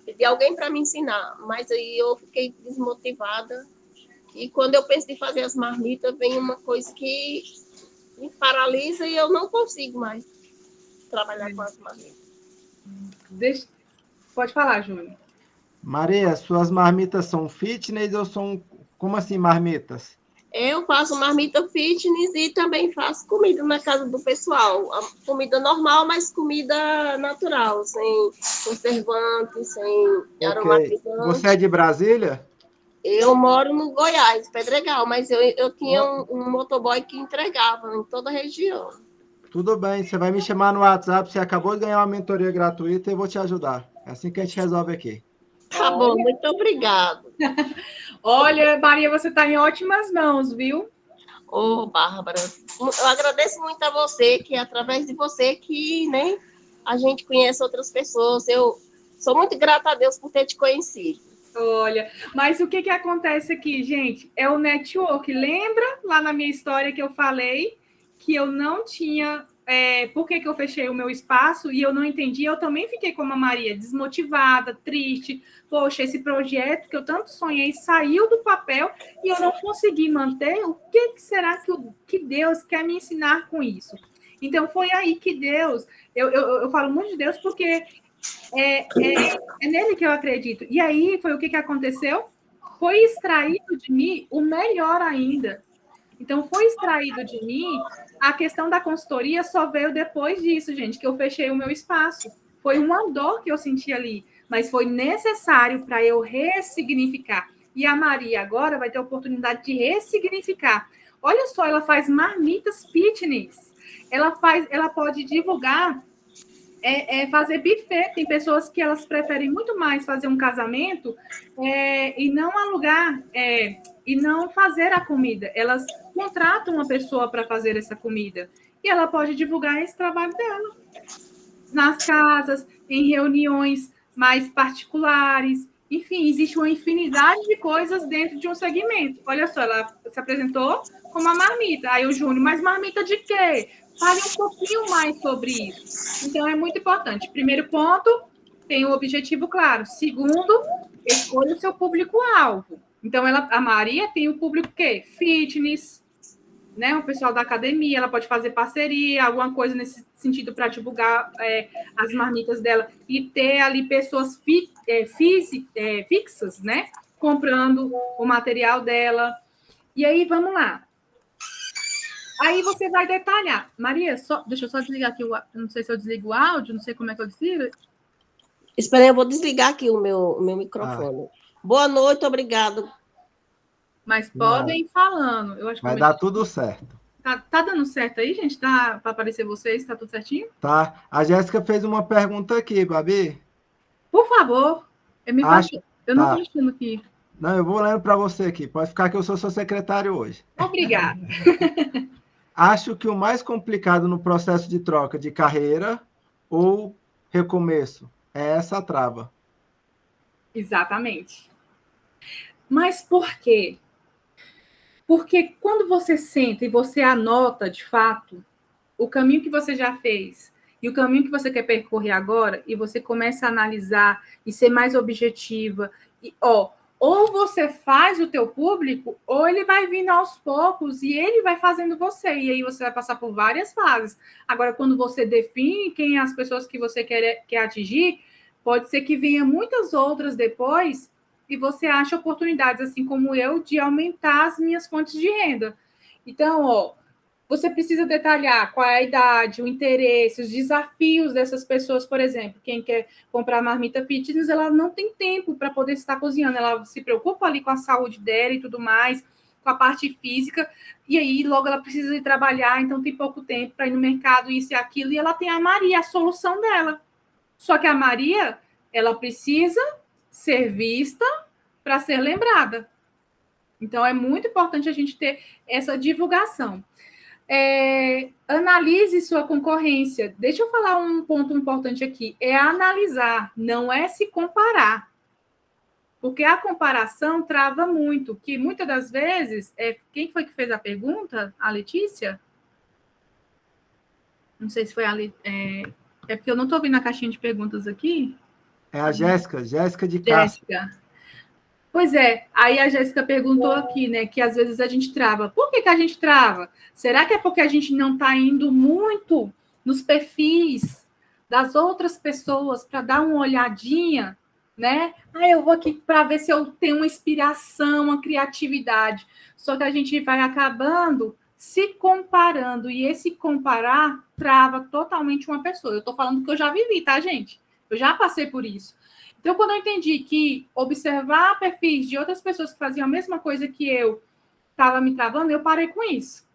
pedir alguém para me ensinar. Mas aí eu fiquei desmotivada. E quando eu penso em fazer as marmitas, vem uma coisa que me paralisa e eu não consigo mais trabalhar com as marmitas. Pode falar, Júnior. Maria, suas marmitas são fitness ou são... Como assim marmitas? Eu faço marmita fitness e também faço comida na casa do pessoal. Comida normal, mas comida natural, sem conservante, sem aromatizante. Você é de Brasília? Eu moro no Goiás, Pedregal, mas eu tinha um motoboy que entregava em toda a região. Tudo bem, você vai me chamar no WhatsApp, você acabou de ganhar uma mentoria gratuita e eu vou te ajudar. É assim que a gente resolve aqui. Tá bom, muito obrigado. Olha, Maria, você está em ótimas mãos, viu? Ô, Bárbara, eu agradeço muito a você, que é através de você que, né, a gente conhece outras pessoas. Eu sou muito grata a Deus por ter te conhecido. Olha, mas o que acontece aqui, gente? É o network. Lembra lá na minha história que eu falei que eu não tinha... por que eu fechei o meu espaço e eu não entendi? Eu também fiquei como a Maria, desmotivada, triste. Poxa, esse projeto que eu tanto sonhei saiu do papel e eu não consegui manter. O que será que Deus quer me ensinar com isso? Então, foi aí que Deus... Eu falo muito de Deus porque... É nele que eu acredito. E aí foi o que aconteceu? Foi extraído de mim o melhor ainda. Então, foi extraído de mim a questão da consultoria, só veio depois disso, gente, que eu fechei o meu espaço. Foi uma dor que eu senti ali. mas foi necessário para eu ressignificar. E a Maria agora vai ter a oportunidade de ressignificar. Olha só, ela faz marmitas fitness. Ela pode divulgar, fazer buffet. Tem pessoas que elas preferem muito mais fazer um casamento e não alugar, e não fazer a comida. Elas contratam uma pessoa para fazer essa comida. E ela pode divulgar esse trabalho dela nas casas, em reuniões mais particulares. Enfim, existe uma infinidade de coisas dentro de um segmento. Olha só, ela se apresentou como uma marmita. Aí o Júnior, mas marmita de quê? Fale um pouquinho mais sobre isso. Então, é muito importante. Primeiro ponto, tem o objetivo claro. Segundo, escolha o seu público-alvo. Então, a Maria tem o público quê? Fitness, né? O pessoal da academia, ela pode fazer parceria, alguma coisa nesse sentido para divulgar as marmitas dela e ter ali pessoas fixas, né? Comprando o material dela. E aí, vamos lá. Aí você vai detalhar. Maria, deixa eu só desligar aqui, não sei se eu desligo o áudio, não sei como é que eu desligo. Espera aí, eu vou desligar aqui o meu microfone. Boa noite, obrigado. Mas podem ir falando. Eu acho que vai dar tudo certo. Tá dando certo aí, gente? Tá para aparecer vocês? Tá tudo certinho? Tá. A Jéssica fez uma pergunta aqui, Babi. Por favor. Eu não estou achando aqui. Não, eu vou lendo para você aqui. Pode ficar que eu sou seu secretário hoje. Obrigada. Acho que o mais complicado no processo de troca de carreira ou recomeço é essa trava. Exatamente. Mas por quê? Porque quando você senta e você anota, de fato, o caminho que você já fez e o caminho que você quer percorrer agora, e você começa a analisar e ser mais objetiva, ou você faz o teu público, ou ele vai vindo aos poucos e ele vai fazendo você, e aí você vai passar por várias fases. Agora, quando você define quem as pessoas que você quer atingir, pode ser que venha muitas outras depois, e você acha oportunidades, assim como eu, de aumentar as minhas fontes de renda. Então, você precisa detalhar qual é a idade, o interesse, os desafios dessas pessoas, por exemplo. Quem quer comprar marmita fitness, ela não tem tempo para poder estar cozinhando. Ela se preocupa ali com a saúde dela e tudo mais, com a parte física, e aí logo ela precisa ir trabalhar, então tem pouco tempo para ir no mercado, isso e aquilo, e ela tem a Maria, a solução dela. Só que a Maria, ela precisa ser vista para ser lembrada. Então, é muito importante a gente ter essa divulgação. Analise sua concorrência. Deixa eu falar um ponto importante aqui. É analisar, não é se comparar. Porque a comparação trava muito, que muitas das vezes... quem foi que fez a pergunta? A Letícia? Não sei se foi a Letícia. É porque eu não estou vendo a caixinha de perguntas aqui. É a Jéssica de Castro. Jéssica. Pois é, aí a Jéssica perguntou aqui, né, que às vezes a gente trava. Por que a gente trava? Será que é porque a gente não está indo muito nos perfis das outras pessoas para dar uma olhadinha, né? Eu vou aqui para ver se eu tenho uma inspiração, uma criatividade. Só que a gente vai acabando se comparando, e esse comparar trava totalmente uma pessoa. Eu estou falando que eu já vivi, tá, gente? Eu já passei por isso. Então, quando eu entendi que observar perfis de outras pessoas que faziam a mesma coisa que eu estava me travando, eu parei com isso.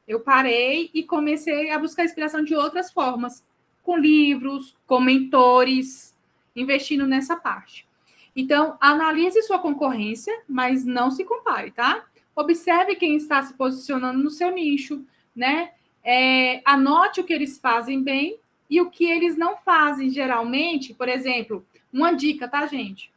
Eu parei e comecei a buscar inspiração de outras formas, com livros, com mentores, investindo nessa parte. Então, analise sua concorrência, mas não se compare, tá? Observe quem está se posicionando no seu nicho, né? Anote o que eles fazem bem e o que eles não fazem, geralmente. Por exemplo, uma dica, tá, gente?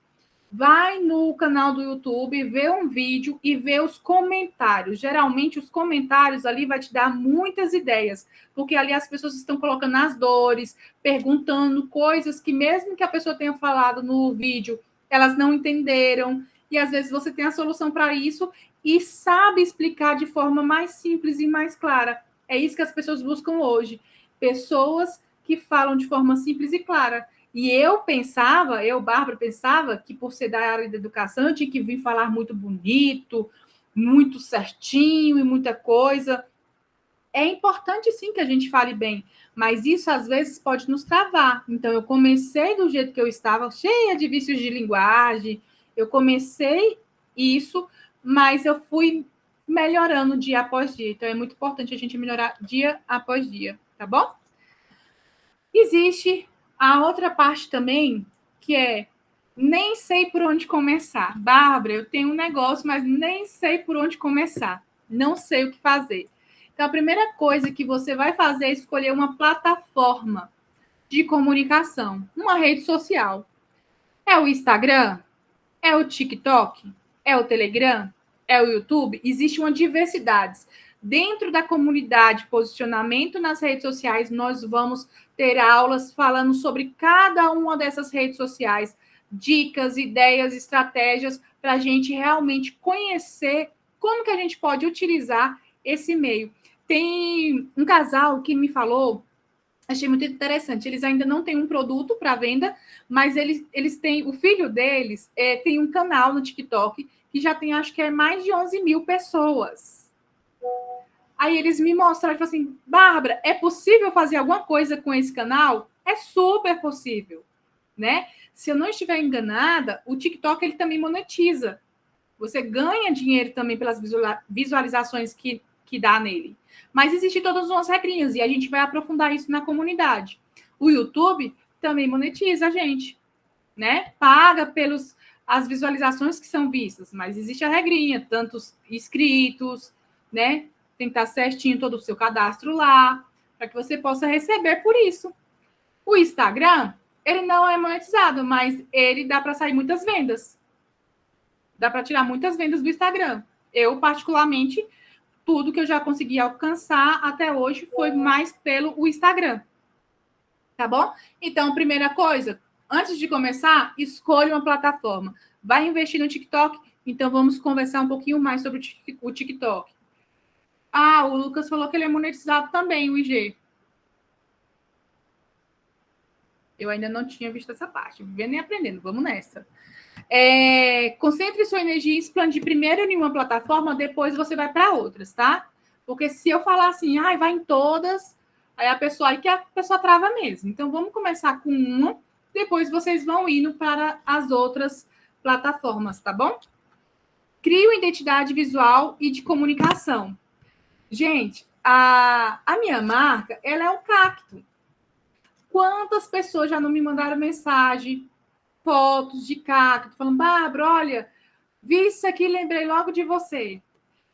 Vai no canal do YouTube, vê um vídeo e vê os comentários. Geralmente, os comentários ali vai te dar muitas ideias, porque ali as pessoas estão colocando as dores, perguntando coisas que, mesmo que a pessoa tenha falado no vídeo, elas não entenderam. E, às vezes, você tem a solução para isso e sabe explicar de forma mais simples e mais clara. É isso que as pessoas buscam hoje. Pessoas que falam de forma simples e clara. E Bárbara, pensava que por ser da área da educação, eu tinha que vir falar muito bonito, muito certinho e muita coisa. É importante, sim, que a gente fale bem, mas isso, às vezes, pode nos travar. Então, eu comecei do jeito que eu estava, cheia de vícios de linguagem, eu comecei isso, mas eu fui melhorando dia após dia. Então, é muito importante a gente melhorar dia após dia, tá bom? Existe a outra parte também, que é nem sei por onde começar. Bárbara, eu tenho um negócio, mas nem sei por onde começar. Não sei o que fazer. Então, a primeira coisa que você vai fazer é escolher uma plataforma de comunicação, uma rede social. É o Instagram? É o TikTok? É o Telegram? É o YouTube? Existe uma diversidade. Dentro da comunidade Posicionamento nas redes sociais, nós vamos ter aulas falando sobre cada uma dessas redes sociais, dicas, ideias, estratégias, para a gente realmente conhecer como que a gente pode utilizar esse meio. Tem um casal que me falou, achei muito interessante, eles ainda não têm um produto para venda, mas eles têm, o filho deles tem um canal no TikTok que já tem, acho que é mais de 11 mil pessoas. Aí eles me mostraram, tipo assim, Bárbara, é possível fazer alguma coisa com esse canal? É super possível, né? Se eu não estiver enganada, o TikTok ele também monetiza. Você ganha dinheiro também pelas visualizações que dá nele. Mas existem todas umas regrinhas e a gente vai aprofundar isso na comunidade. O YouTube também monetiza a gente, né? Paga pelas as visualizações que são vistas, mas existe a regrinha, tantos inscritos, né? Tem que estar certinho todo o seu cadastro lá, para que você possa receber por isso. O Instagram, ele não é monetizado, mas ele dá para sair muitas vendas. Dá para tirar muitas vendas do Instagram. Eu, particularmente, tudo que eu já consegui alcançar até hoje foi mais pelo Instagram. Tá bom? Então, primeira coisa, antes de começar, escolha uma plataforma. Vai investir no TikTok? Então, vamos conversar um pouquinho mais sobre o TikTok. Ah, o Lucas falou que ele é monetizado também, o IG. Eu ainda não tinha visto essa parte. Vivendo e aprendendo. Vamos nessa. Concentre sua energia e expandir primeiro em uma plataforma, depois você vai para outras, tá? Porque se eu falar assim, vai em todas, aí a pessoa trava mesmo. Então, vamos começar com uma, depois vocês vão indo para as outras plataformas, tá bom? Crie uma identidade visual e de comunicação. Gente, a minha marca, ela é um cacto. Quantas pessoas já não me mandaram mensagem, fotos de cacto, falando, Bárbara, olha, vi isso aqui, lembrei logo de você.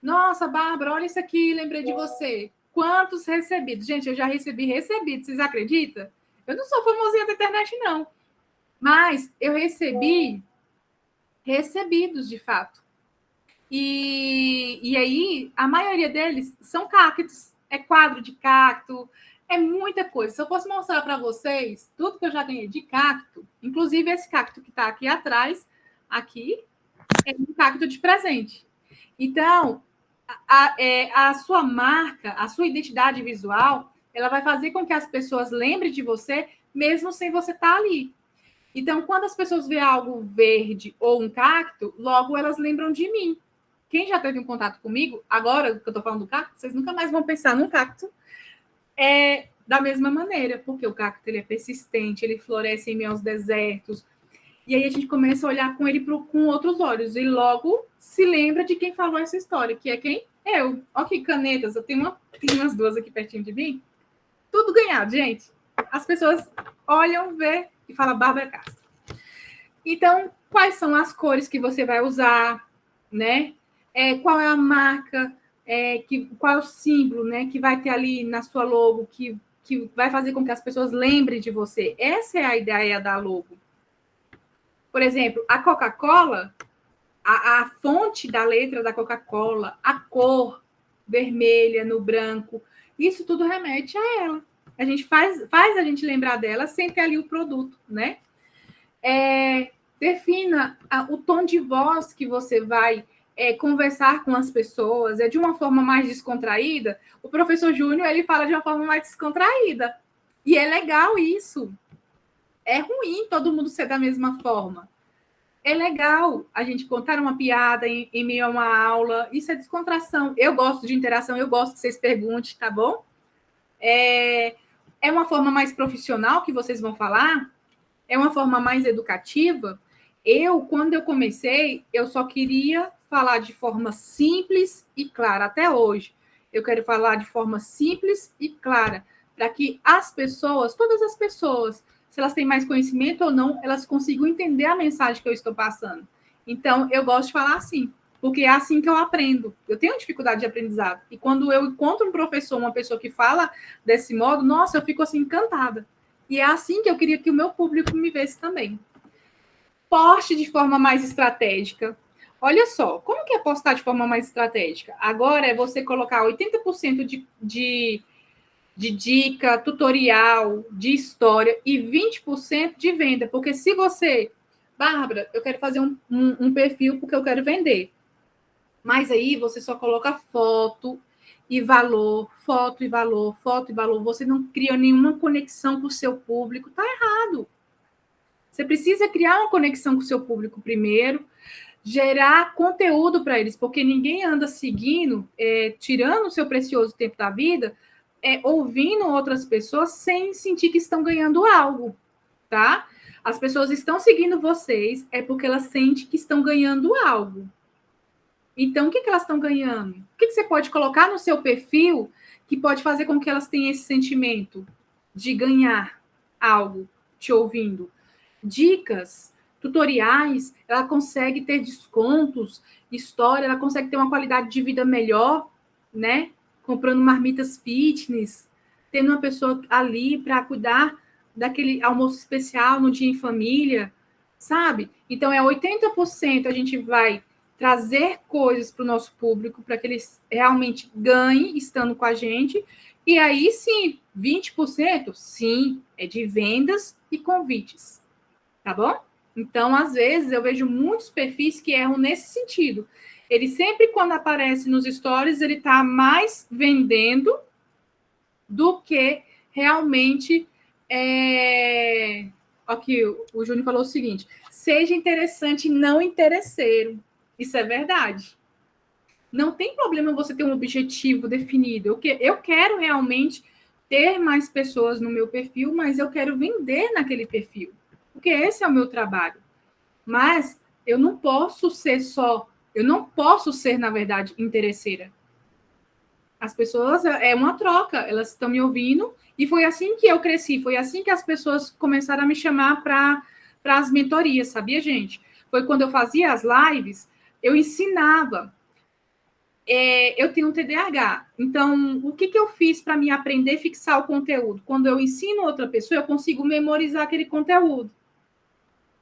Nossa, Bárbara, olha isso aqui, lembrei de você. Quantos recebidos? Gente, eu já recebi recebidos, vocês acreditam? Eu não sou famosinha da internet, não. Mas eu recebi recebidos, de fato. E aí, a maioria deles são cactos. É quadro de cacto, é muita coisa. Se eu fosse mostrar para vocês tudo que eu já ganhei de cacto, inclusive esse cacto que está aqui atrás, aqui, é um cacto de presente. Então, a sua marca, a sua identidade visual, ela vai fazer com que as pessoas lembrem de você, mesmo sem você estar ali. Então, quando as pessoas veem algo verde ou um cacto, logo elas lembram de mim. Quem já teve um contato comigo, agora que eu estou falando do cacto, vocês nunca mais vão pensar num cacto da mesma maneira, porque o cacto ele é persistente, ele floresce em meio aos desertos. E aí a gente começa a olhar com ele com outros olhos. E logo se lembra de quem falou essa história, que é quem? Eu. Olha que canetas, eu tenho umas duas aqui pertinho de mim. Tudo ganhado, gente. As pessoas olham, vê e falam Bárbara Castro. Então, quais são as cores que você vai usar, né? Qual é a marca, qual é o símbolo, né, que vai ter ali na sua logo, que vai fazer com que as pessoas lembrem de você. Essa é a ideia da logo. Por exemplo, a Coca-Cola, a fonte da letra da Coca-Cola, a cor vermelha no branco, isso tudo remete a ela. A gente faz a gente lembrar dela sem ter ali o produto, né? Defina o tom de voz que você vai conversar com as pessoas, de uma forma mais descontraída. O professor Júnior, ele fala de uma forma mais descontraída. E é legal isso. É ruim todo mundo ser da mesma forma. é legal a gente contar uma piada em meio a uma aula. Isso é descontração. Eu gosto de interação, eu gosto que vocês perguntem, tá bom? É uma forma mais profissional que vocês vão falar? É uma forma mais educativa? Quando eu comecei, eu só queria falar de forma simples e clara. Até hoje, eu quero falar de forma simples e clara, para que as pessoas, todas as pessoas, se elas têm mais conhecimento ou não, elas consigam entender a mensagem que eu estou passando. Então, eu gosto de falar assim, porque é assim que eu aprendo. Eu tenho dificuldade de aprendizado. E quando eu encontro um professor, uma pessoa que fala desse modo, nossa, eu fico assim encantada. E é assim que eu queria que o meu público me visse também. Poste de forma mais estratégica. Olha só, como que é postar de forma mais estratégica? Agora é você colocar 80% de dica, tutorial, de história e 20% de venda. Porque se você... Bárbara, eu quero fazer um perfil porque eu quero vender. Mas aí você só coloca foto e valor, foto e valor, foto e valor. Você não cria nenhuma conexão com o seu público. Tá errado. Você precisa criar uma conexão com o seu público primeiro, gerar conteúdo para eles, porque ninguém anda seguindo, tirando o seu precioso tempo da vida, ouvindo outras pessoas sem sentir que estão ganhando algo, tá? As pessoas estão seguindo vocês porque elas sentem que estão ganhando algo. Então, o que elas estão ganhando? O que você pode colocar no seu perfil que pode fazer com que elas tenham esse sentimento de ganhar algo te ouvindo? Dicas, tutoriais, ela consegue ter descontos, história, ela consegue ter uma qualidade de vida melhor, né? Comprando marmitas fitness, tendo uma pessoa ali para cuidar daquele almoço especial no dia em família, sabe? Então, 80% a gente vai trazer coisas para o nosso público, para que eles realmente ganhem estando com a gente, e aí sim, 20%, sim, é de vendas e convites. Tá bom? Então, às vezes, eu vejo muitos perfis que erram nesse sentido. Ele sempre, quando aparece nos stories, ele está mais vendendo do que realmente... Aqui, o Júnior falou o seguinte, seja interessante e não interesseiro. Isso é verdade. Não tem problema você ter um objetivo definido. Eu quero realmente ter mais pessoas no meu perfil, mas eu quero vender naquele perfil. Porque esse é o meu trabalho. Mas eu não posso ser, na verdade, interesseira. As pessoas, é uma troca, elas estão me ouvindo, e foi assim que eu cresci, foi assim que as pessoas começaram a me chamar para as mentorias, sabia, gente? Foi quando eu fazia as lives, eu ensinava. Eu tenho um TDAH, então o que eu fiz para me aprender a fixar o conteúdo? Quando eu ensino outra pessoa, eu consigo memorizar aquele conteúdo.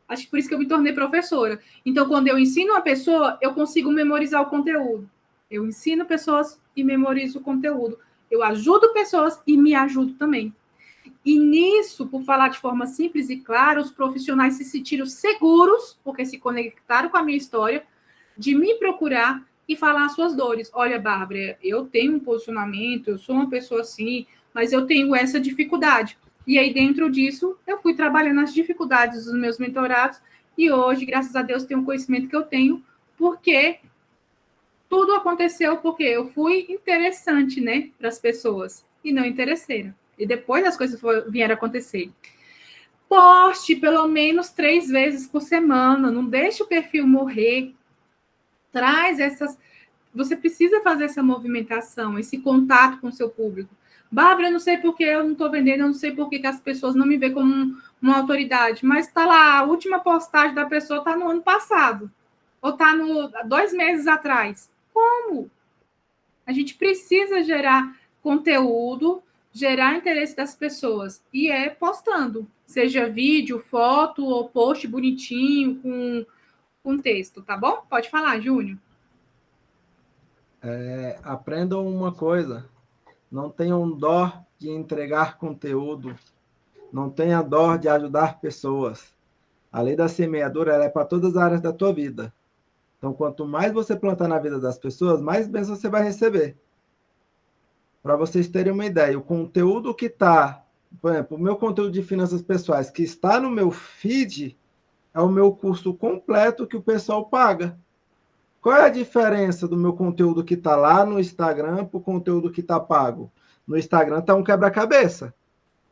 Acho que por isso que eu me tornei professora. Então, quando eu ensino uma pessoa, eu consigo memorizar o conteúdo. Eu ensino pessoas e memorizo o conteúdo. Eu ajudo pessoas e me ajudo também. E nisso, por falar de forma simples e clara, os profissionais se sentiram seguros, porque se conectaram com a minha história, de me procurar e falar as suas dores. Olha, Bárbara, eu tenho um posicionamento, eu sou uma pessoa assim, mas eu tenho essa dificuldade. E aí, dentro disso, eu fui trabalhando as dificuldades dos meus mentorados e hoje, graças a Deus, tenho o conhecimento que eu tenho, porque tudo aconteceu porque eu fui interessante, né, para as pessoas e não interesseira. E depois as coisas vieram acontecer. Poste pelo menos 3 vezes por semana, não deixe o perfil morrer. Traz essas... Você precisa fazer essa movimentação, esse contato com o seu público. Bárbara, eu não sei por que eu não estou vendendo, eu não sei por que as pessoas não me veem como uma autoridade, mas está lá, a última postagem da pessoa está no ano passado, ou está 2 meses atrás. Como? A gente precisa gerar conteúdo, gerar interesse das pessoas, e postando, seja vídeo, foto ou post bonitinho, com texto, tá bom? Pode falar, Júnior. Aprendam uma coisa, não tenham dó de entregar conteúdo, não tenha dó de ajudar pessoas. A lei da semeadura ela é para todas as áreas da tua vida. Então, quanto mais você plantar na vida das pessoas, mais bênçãos você vai receber. Para vocês terem uma ideia, o conteúdo que está, por exemplo, o meu conteúdo de finanças pessoais, que está no meu feed, é o meu curso completo que o pessoal paga. Qual é a diferença do meu conteúdo que está lá no Instagram para o conteúdo que está pago? No Instagram está um quebra-cabeça.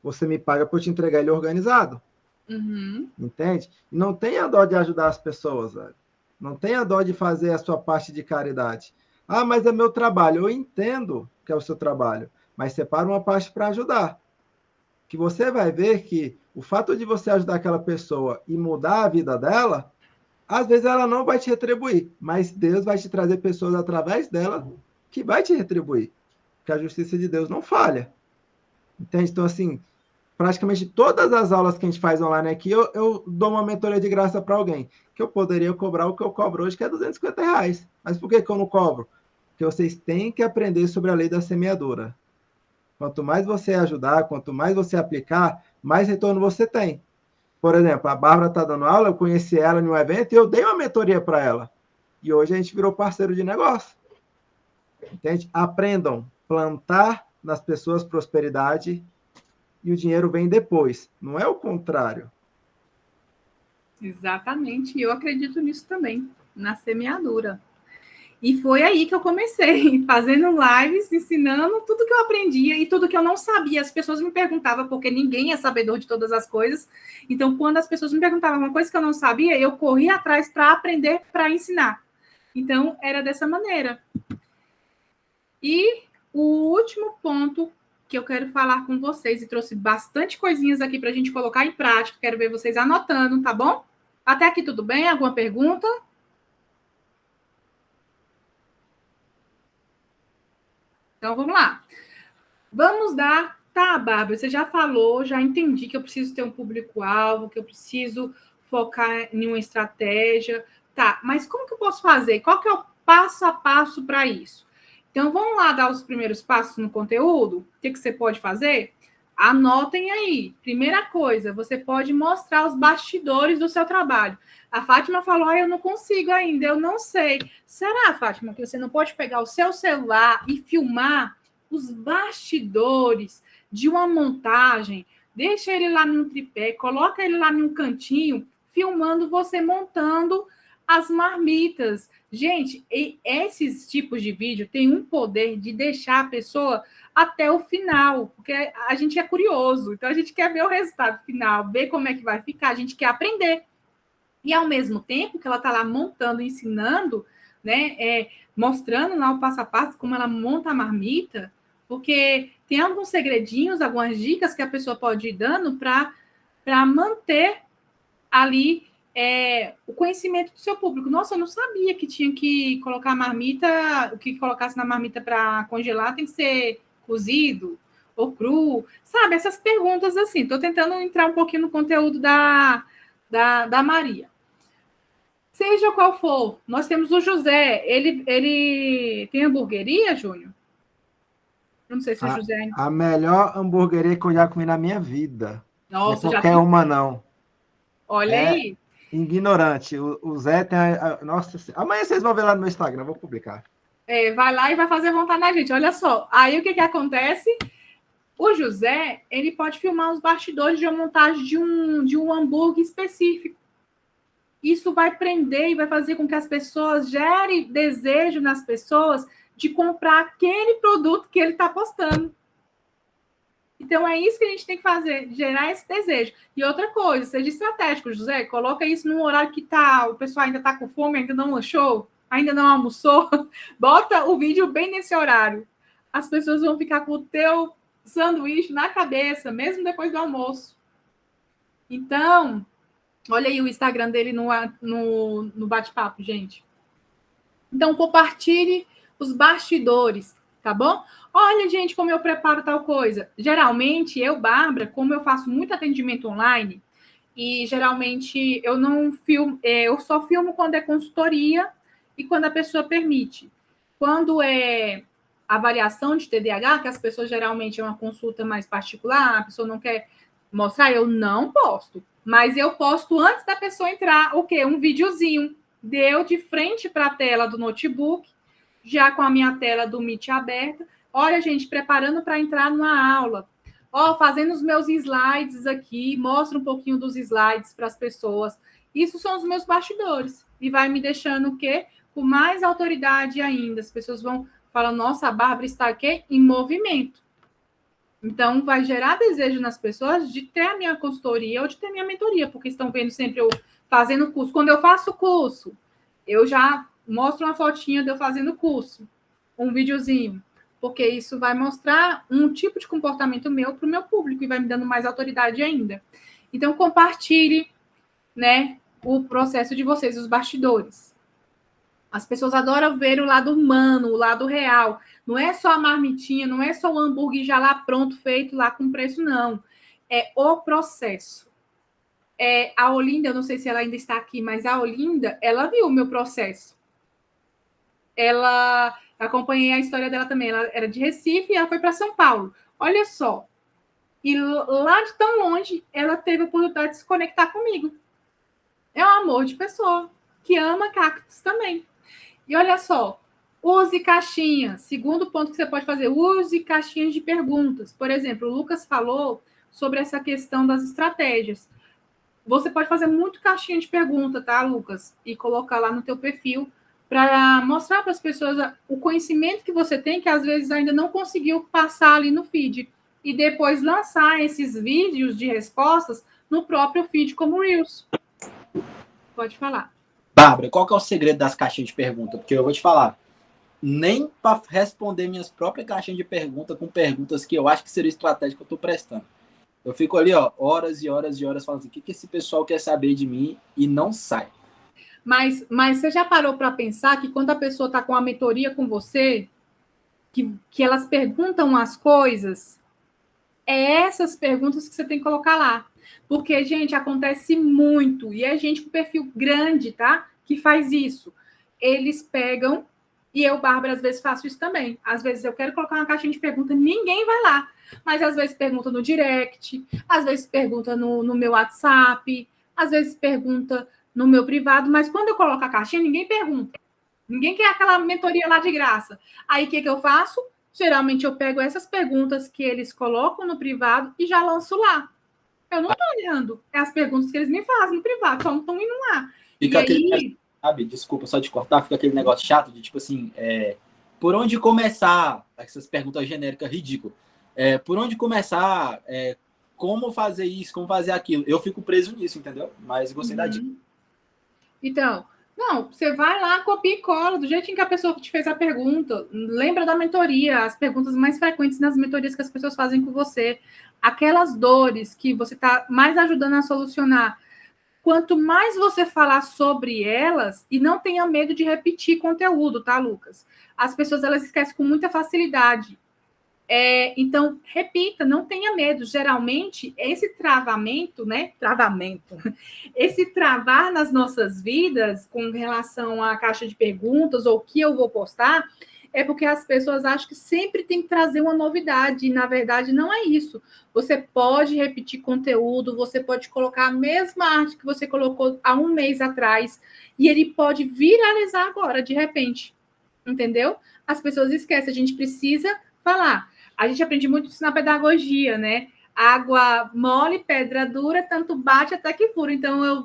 Você me paga para eu te entregar ele organizado. Uhum. Entende? Não tenha dó de ajudar as pessoas, velho. Não tenha dó de fazer a sua parte de caridade. Ah, mas é meu trabalho. Eu entendo que é o seu trabalho, mas separa uma parte para ajudar. Que você vai ver que o fato de você ajudar aquela pessoa e mudar a vida dela, às vezes ela não vai te retribuir, mas Deus vai te trazer pessoas através dela que vai te retribuir. Porque a justiça de Deus não falha. Entende? Então, assim, praticamente todas as aulas que a gente faz online aqui, eu dou uma mentoria de graça para alguém. Que eu poderia cobrar o que eu cobro hoje, que é R$ 250. Mas por que eu não cobro? Porque vocês têm que aprender sobre a lei da semeadura. Quanto mais você ajudar, quanto mais você aplicar, mais retorno você tem. Por exemplo, a Bárbara está dando aula, eu conheci ela em um evento e eu dei uma mentoria para ela. E hoje a gente virou parceiro de negócio. Entende? Aprendam. Plantar nas pessoas prosperidade e o dinheiro vem depois. Não é o contrário. Exatamente. E eu acredito nisso também, na semeadura. E foi aí que eu comecei, fazendo lives, ensinando tudo que eu aprendia e tudo que eu não sabia. As pessoas me perguntavam, porque ninguém é sabedor de todas as coisas. Então, quando as pessoas me perguntavam uma coisa que eu não sabia, eu corria atrás para aprender, para ensinar. Então, era dessa maneira. E o último ponto que eu quero falar com vocês, e trouxe bastante coisinhas aqui para a gente colocar em prática, quero ver vocês anotando, tá bom? Até aqui tudo bem? Alguma pergunta? Então, vamos lá. Vamos dar... Tá, Bárbara, você já falou, já entendi que eu preciso ter um público-alvo, que eu preciso focar em uma estratégia. Tá, mas como que eu posso fazer? Qual que é o passo a passo para isso? Então, vamos lá dar os primeiros passos no conteúdo? O que você pode fazer? Anotem aí. Primeira coisa, você pode mostrar os bastidores do seu trabalho. A Fátima falou, eu não consigo ainda, eu não sei. Será, Fátima, que você não pode pegar o seu celular e filmar os bastidores de uma montagem? Deixa ele lá num tripé, coloca ele lá num cantinho, filmando você montando as marmitas. Gente, esses tipos de vídeo têm um poder de deixar a pessoa até o final, porque a gente é curioso, então a gente quer ver o resultado final, ver como é que vai ficar, a gente quer aprender. E ao mesmo tempo que ela está lá montando, ensinando, né, mostrando lá o passo a passo, como ela monta a marmita, porque tem alguns segredinhos, algumas dicas que a pessoa pode ir dando para manter ali o conhecimento do seu público. Nossa, eu não sabia que tinha que colocar a marmita, o que colocasse na marmita para congelar tem que ser cozido ou cru, sabe? Essas perguntas assim. Estou tentando entrar um pouquinho no conteúdo da Maria. Seja qual for, nós temos o José. Ele tem hamburgueria, Júnior? Eu não sei se o José... A melhor hamburgueria que eu já comi na minha vida. Nossa, não é qualquer uma, não. Olha aí. Ignorante. O Zé tem Nossa, amanhã vocês vão ver lá no meu Instagram, vou publicar. Vai lá e vai fazer vontade na gente. Olha só. Aí o que acontece? O José, ele pode filmar os bastidores de uma montagem de um hambúrguer específico. Isso vai prender e vai fazer com que as pessoas gerem desejo nas pessoas de comprar aquele produto que ele está postando. Então, é isso que a gente tem que fazer, gerar esse desejo. E outra coisa, seja estratégico, José, coloca isso num horário que o pessoal ainda está com fome, ainda não lanchou, ainda não almoçou. Bota o vídeo bem nesse horário. As pessoas vão ficar com o teu sanduíche na cabeça, mesmo depois do almoço. Então, olha aí o Instagram dele no bate-papo, gente. Então, compartilhe os bastidores, tá bom? Olha, gente, como eu preparo tal coisa. Geralmente, Bárbara, como eu faço muito atendimento online, e geralmente eu não filmo, eu só filmo quando é consultoria e quando a pessoa permite. Quando é avaliação de TDAH, que as pessoas geralmente é uma consulta mais particular, a pessoa não quer mostrar, eu não posto. Mas eu posto antes da pessoa entrar, o quê? Um videozinho. Deu de frente para a tela do notebook, já com a minha tela do Meet aberta. Olha, gente, preparando para entrar numa aula. Fazendo os meus slides aqui, mostro um pouquinho dos slides para as pessoas. Isso são os meus bastidores. E vai me deixando o quê? Com mais autoridade ainda. As pessoas vão falar, nossa, a Bárbara está aqui em movimento. Então, vai gerar desejo nas pessoas de ter a minha consultoria ou de ter a minha mentoria, porque estão vendo sempre eu fazendo curso. Quando eu faço curso, eu já mostro uma fotinha de eu fazendo curso, um videozinho, porque isso vai mostrar um tipo de comportamento meu para o meu público e vai me dando mais autoridade ainda. Então, compartilhe, né, o processo de vocês, os bastidores. As pessoas adoram ver o lado humano, o lado real. Não é só a marmitinha, não é só o hambúrguer já lá pronto, feito lá com preço, não. É o processo. A Olinda, eu não sei se ela ainda está aqui, mas a Olinda, ela viu o meu processo. Acompanhei a história dela também. Ela era de Recife e ela foi para São Paulo. Olha só. E lá de tão longe, ela teve a oportunidade de se conectar comigo. É um amor de pessoa que ama cactos também. E olha só, use caixinhas. Segundo ponto que você pode fazer, use caixinhas de perguntas. Por exemplo, o Lucas falou sobre essa questão das estratégias. Você pode fazer muito caixinha de pergunta, tá, Lucas? E colocar lá no teu perfil para mostrar para as pessoas o conhecimento que você tem, que às vezes ainda não conseguiu passar ali no feed. E depois lançar esses vídeos de respostas no próprio feed como Reels. Pode falar. Bárbara, qual que é o segredo das caixinhas de pergunta? Porque eu vou te falar, nem para responder minhas próprias caixinhas de pergunta com perguntas que eu acho que seria estratégica, eu estou prestando. Eu fico ali, ó, horas e horas e horas falando assim, o que esse pessoal quer saber de mim e não sai. Mas você já parou para pensar que quando a pessoa está com a mentoria com você, que elas perguntam as coisas, é essas perguntas que você tem que colocar lá. Porque, gente, acontece muito, e é gente com perfil grande, tá? Que faz isso. Eles pegam, e eu, Bárbara, às vezes faço isso também. Às vezes eu quero colocar uma caixinha de pergunta, ninguém vai lá. Mas às vezes pergunta no direct, às vezes pergunta no meu WhatsApp, às vezes pergunta no meu privado, mas quando eu coloco a caixinha, ninguém pergunta. Ninguém quer aquela mentoria lá de graça. Aí, o que eu faço? Geralmente eu pego essas perguntas que eles colocam no privado e já lanço lá. Eu não estou olhando. É as perguntas que eles me fazem no privado, só não estão indo lá. Fica aquele, sabe, desculpa só te cortar, fica aquele negócio chato de tipo assim, por onde começar? Essas perguntas genéricas ridículas. Por onde começar? Como fazer isso? Como fazer aquilo? Eu fico preso nisso, entendeu? Mas gostei da dica. Então, não, você vai lá, copia e cola, do jeitinho que a pessoa te fez a pergunta. Lembra da mentoria, as perguntas mais frequentes nas mentorias que as pessoas fazem com você. Aquelas dores que você está mais ajudando a solucionar. Quanto mais você falar sobre elas, e não tenha medo de repetir conteúdo, tá, Lucas? As pessoas, elas esquecem com muita facilidade. Então, repita, não tenha medo. Geralmente, esse travamento, né? Esse travar nas nossas vidas com relação à caixa de perguntas ou o que eu vou postar, é porque as pessoas acham que sempre tem que trazer uma novidade. E, na verdade, não é isso. Você pode repetir conteúdo, você pode colocar a mesma arte que você colocou há um mês atrás, e ele pode viralizar agora, de repente. Entendeu? As pessoas esquecem, a gente precisa falar. A gente aprende muito isso na pedagogia, né? Água mole, pedra dura, tanto bate até que fura. Então, eu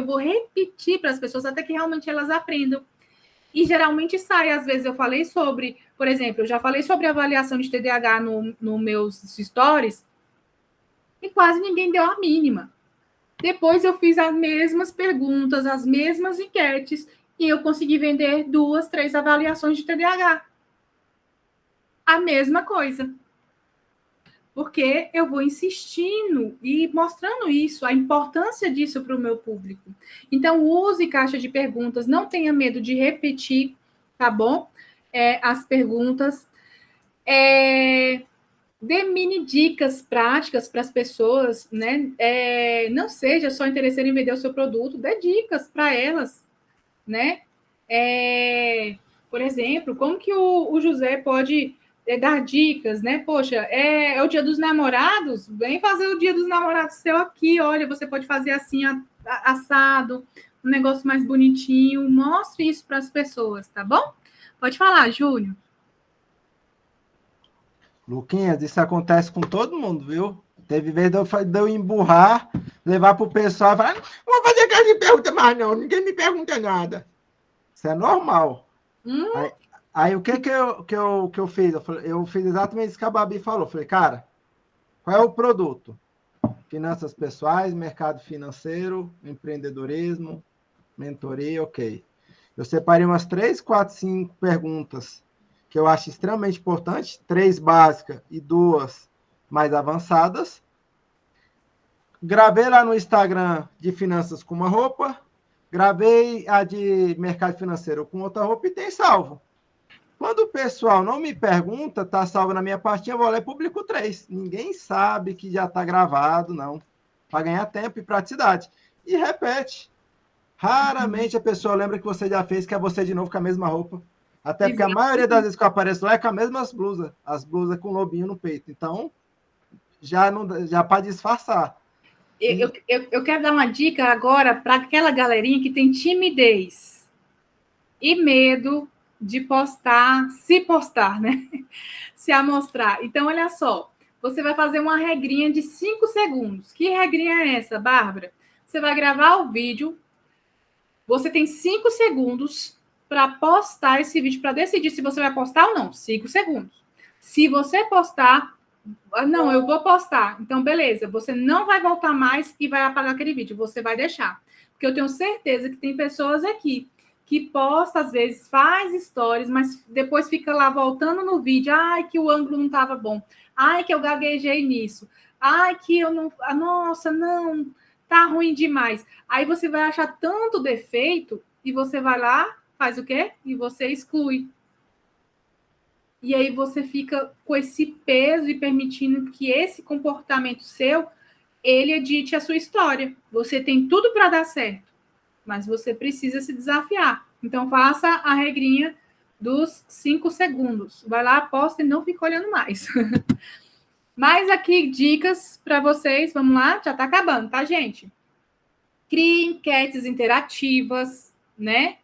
vou repetir para as pessoas até que realmente elas aprendam. E geralmente sai, às vezes eu falei sobre, por exemplo, eu já falei sobre avaliação de TDAH no meus stories e quase ninguém deu a mínima. Depois eu fiz as mesmas perguntas, as mesmas enquetes e eu consegui vender 2, 3 avaliações de TDAH. A mesma coisa. Porque eu vou insistindo e mostrando isso, a importância disso para o meu público. Então, use caixa de perguntas, não tenha medo de repetir, tá bom? As perguntas. Dê mini dicas práticas para as pessoas, né? Não seja só interesseiro em vender o seu produto, dê dicas para elas, né? Por exemplo, como que o José pode dar dicas, né? Poxa, é o Dia dos Namorados? Vem fazer o Dia dos Namorados seu aqui. Olha, você pode fazer assim, assado, um negócio mais bonitinho. Mostre isso para as pessoas, tá bom? Pode falar, Júnior. Luquinhas, isso acontece com todo mundo, viu? Teve vez de eu emburrar, levar pro pessoal e falar, vou fazer quero me perguntar mais, não. Ninguém me pergunta nada. Isso é normal. Aí o que eu fiz? Eu fiz exatamente isso que a Babi falou. Falei, cara, qual é o produto? Finanças pessoais, mercado financeiro, empreendedorismo, mentoria, ok. Eu separei umas 3, 4, 5 perguntas que eu acho extremamente importantes, 3 básicas e 2 mais avançadas. Gravei lá no Instagram de finanças com uma roupa, gravei a de mercado financeiro com outra roupa e tem salvo. Quando o pessoal não me pergunta, tá salvo na minha pastinha, eu vou lá e publico 3. Ninguém sabe que já está gravado, não. Para ganhar tempo e praticidade. E repete. Raramente a pessoa lembra que você já fez, que é você de novo com a mesma roupa. Até porque a maioria das vezes que eu apareço lá é com as mesmas blusas. As blusas com lobinho no peito. Então, já para disfarçar. Eu quero dar uma dica agora para aquela galerinha que tem timidez e medo de postar, se postar, né? Se amostrar. Então, olha só, você vai fazer uma regrinha de 5 segundos. Que regrinha é essa, Bárbara? Você vai gravar o vídeo, você tem 5 segundos para postar esse vídeo, para decidir se você vai postar ou não. 5 segundos. Se você postar, não, eu vou postar. Então, beleza, você não vai voltar mais e vai apagar aquele vídeo, você vai deixar. Porque eu tenho certeza que tem pessoas aqui que posta, às vezes, faz stories, mas depois fica lá voltando no vídeo. Ai, que o ângulo não estava bom. Ai, que eu gaguejei nisso. Ai, que eu não... Nossa, não, tá ruim demais. Aí você vai achar tanto defeito e você vai lá, faz o quê? E você exclui. E aí você fica com esse peso e permitindo que esse comportamento seu, ele edite a sua história. Você tem tudo para dar certo, mas você precisa se desafiar. Então, faça a regrinha dos 5 segundos. Vai lá, posta e não fica olhando mais. Mais aqui dicas para vocês. Vamos lá? Já está acabando, tá, gente? Crie enquetes interativas, né?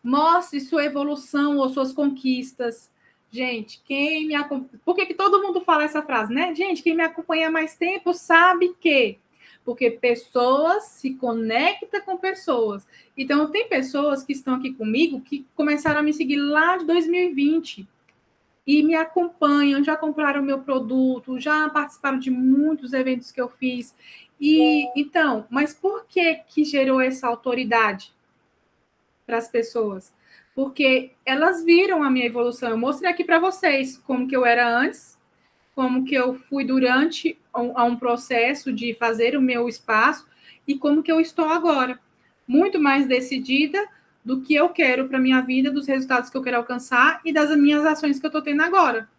Mostre sua evolução ou suas conquistas. Gente, quem me acompanha... Por que todo mundo fala essa frase, né? Gente, quem me acompanha há mais tempo sabe que... Porque pessoas se conectam com pessoas. Então, tem pessoas que estão aqui comigo que começaram a me seguir lá de 2020 e me acompanham, já compraram meu produto, já participaram de muitos eventos que eu fiz. E então, mas por que gerou essa autoridade para as pessoas? Porque elas viram a minha evolução. Eu mostrei aqui para vocês como que eu era antes, como que eu fui durante um processo de fazer o meu espaço e como que eu estou agora. Muito mais decidida do que eu quero para minha vida, dos resultados que eu quero alcançar e das minhas ações que eu estou tendo agora.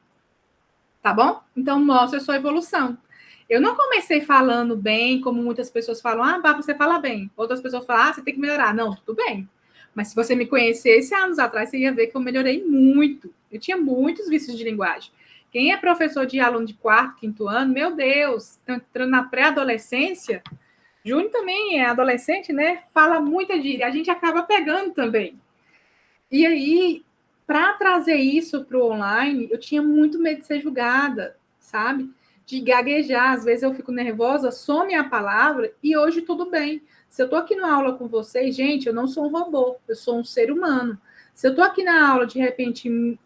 Tá bom? Então, mostra a sua evolução. Eu não comecei falando bem, como muitas pessoas falam, Bárbara, você fala bem. Outras pessoas falam, você tem que melhorar. Não, tudo bem. Mas se você me conhecesse anos atrás, você ia ver que eu melhorei muito. Eu tinha muitos vícios de linguagem. Quem é professor de aluno de 4º, 5º ano, meu Deus, entrando na pré-adolescência, Júnior também é adolescente, né? Fala muita gíria. A gente acaba pegando também. E aí, para trazer isso para o online, eu tinha muito medo de ser julgada, sabe? De gaguejar. Às vezes eu fico nervosa, some a palavra e hoje tudo bem. Se eu estou aqui na aula com vocês, gente, eu não sou um robô, eu sou um ser humano. Se eu estou aqui na aula, de repente,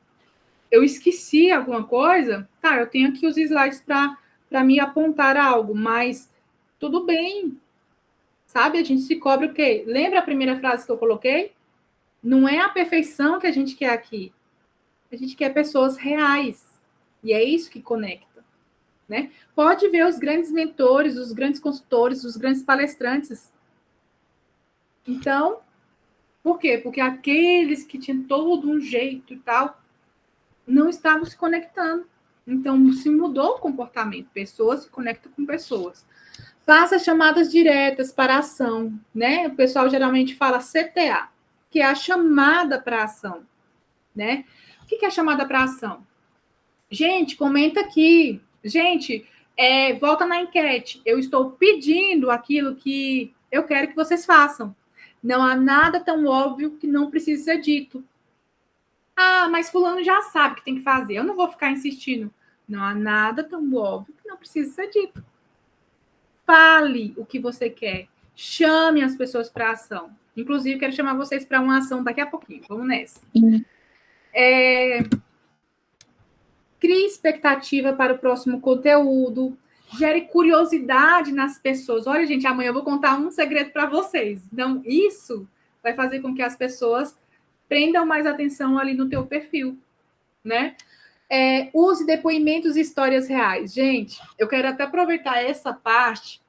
eu esqueci alguma coisa, tá, eu tenho aqui os slides para me apontar algo, mas tudo bem, sabe? A gente se cobre o quê? Lembra a primeira frase que eu coloquei? Não é a perfeição que a gente quer aqui. A gente quer pessoas reais. E é isso que conecta, né? Pode ver os grandes mentores, os grandes consultores, os grandes palestrantes. Então, por quê? Porque aqueles que tinham todo um jeito e tal, não estavam se conectando. Então, se mudou o comportamento. Pessoas se conectam com pessoas. Faça chamadas diretas para a ação, né? O pessoal geralmente fala CTA, que é a chamada para a ação, né? O que é a chamada para a ação? Gente, comenta aqui. Gente, volta na enquete. Eu estou pedindo aquilo que eu quero que vocês façam. Não há nada tão óbvio que não precise ser dito. Mas fulano já sabe o que tem que fazer. Eu não vou ficar insistindo. Não há nada tão óbvio que não precisa ser dito. Fale o que você quer. Chame as pessoas para ação. Inclusive, quero chamar vocês para uma ação daqui a pouquinho. Vamos nessa. Crie expectativa para o próximo conteúdo. Gere curiosidade nas pessoas. Olha, gente, amanhã eu vou contar um segredo para vocês. Então, isso vai fazer com que as pessoas prendam mais atenção ali no teu perfil, né? Use depoimentos e histórias reais. Gente, eu quero até aproveitar essa parte,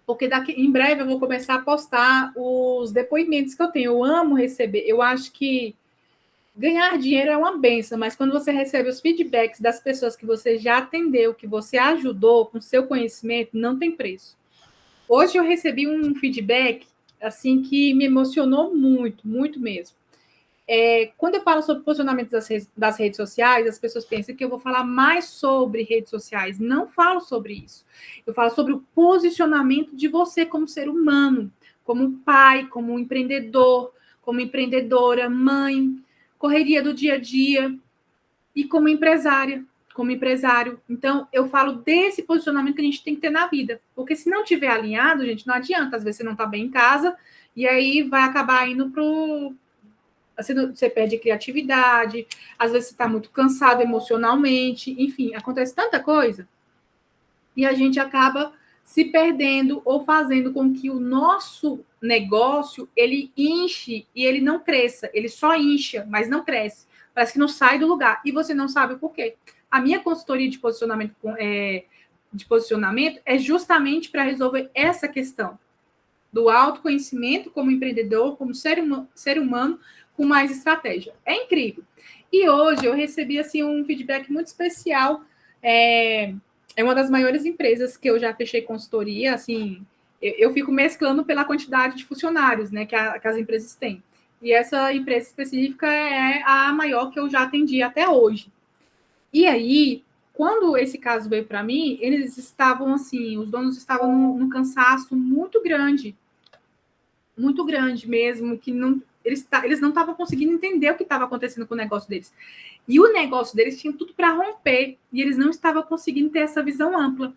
porque em breve eu vou começar a postar os depoimentos que eu tenho. Eu amo receber. Eu acho que ganhar dinheiro é uma benção, mas quando você recebe os feedbacks das pessoas que você já atendeu, que você ajudou com seu conhecimento, não tem preço. Hoje eu recebi um feedback assim que me emocionou muito, muito mesmo. Quando eu falo sobre posicionamento das redes sociais, as pessoas pensam que eu vou falar mais sobre redes sociais. Não falo sobre isso. Eu falo sobre o posicionamento de você como ser humano, como pai, como empreendedor, como empreendedora, mãe, correria do dia a dia e como empresária, como empresário. Então, eu falo desse posicionamento que a gente tem que ter na vida. Porque se não tiver alinhado, gente, não adianta. Às vezes você não está bem em casa e aí vai acabar indo você perde criatividade, às vezes você está muito cansado emocionalmente, enfim, acontece tanta coisa e a gente acaba se perdendo ou fazendo com que o nosso negócio, ele enche e ele não cresça, ele só incha, mas não cresce, parece que não sai do lugar e você não sabe o porquê. A minha consultoria de posicionamento é justamente para resolver essa questão do autoconhecimento como empreendedor, como ser humano, com mais estratégia. É incrível. E hoje eu recebi assim, um feedback muito especial. É uma das maiores empresas que eu já fechei consultoria. Assim, eu fico mesclando pela quantidade de funcionários, né, que as empresas têm. E essa empresa específica é a maior que eu já atendi até hoje. E aí, quando esse caso veio para mim, eles estavam assim, os donos estavam num cansaço muito grande mesmo, que não, eles não estavam conseguindo entender o que estava acontecendo com o negócio deles. E o negócio deles tinha tudo para romper, e eles não estavam conseguindo ter essa visão ampla.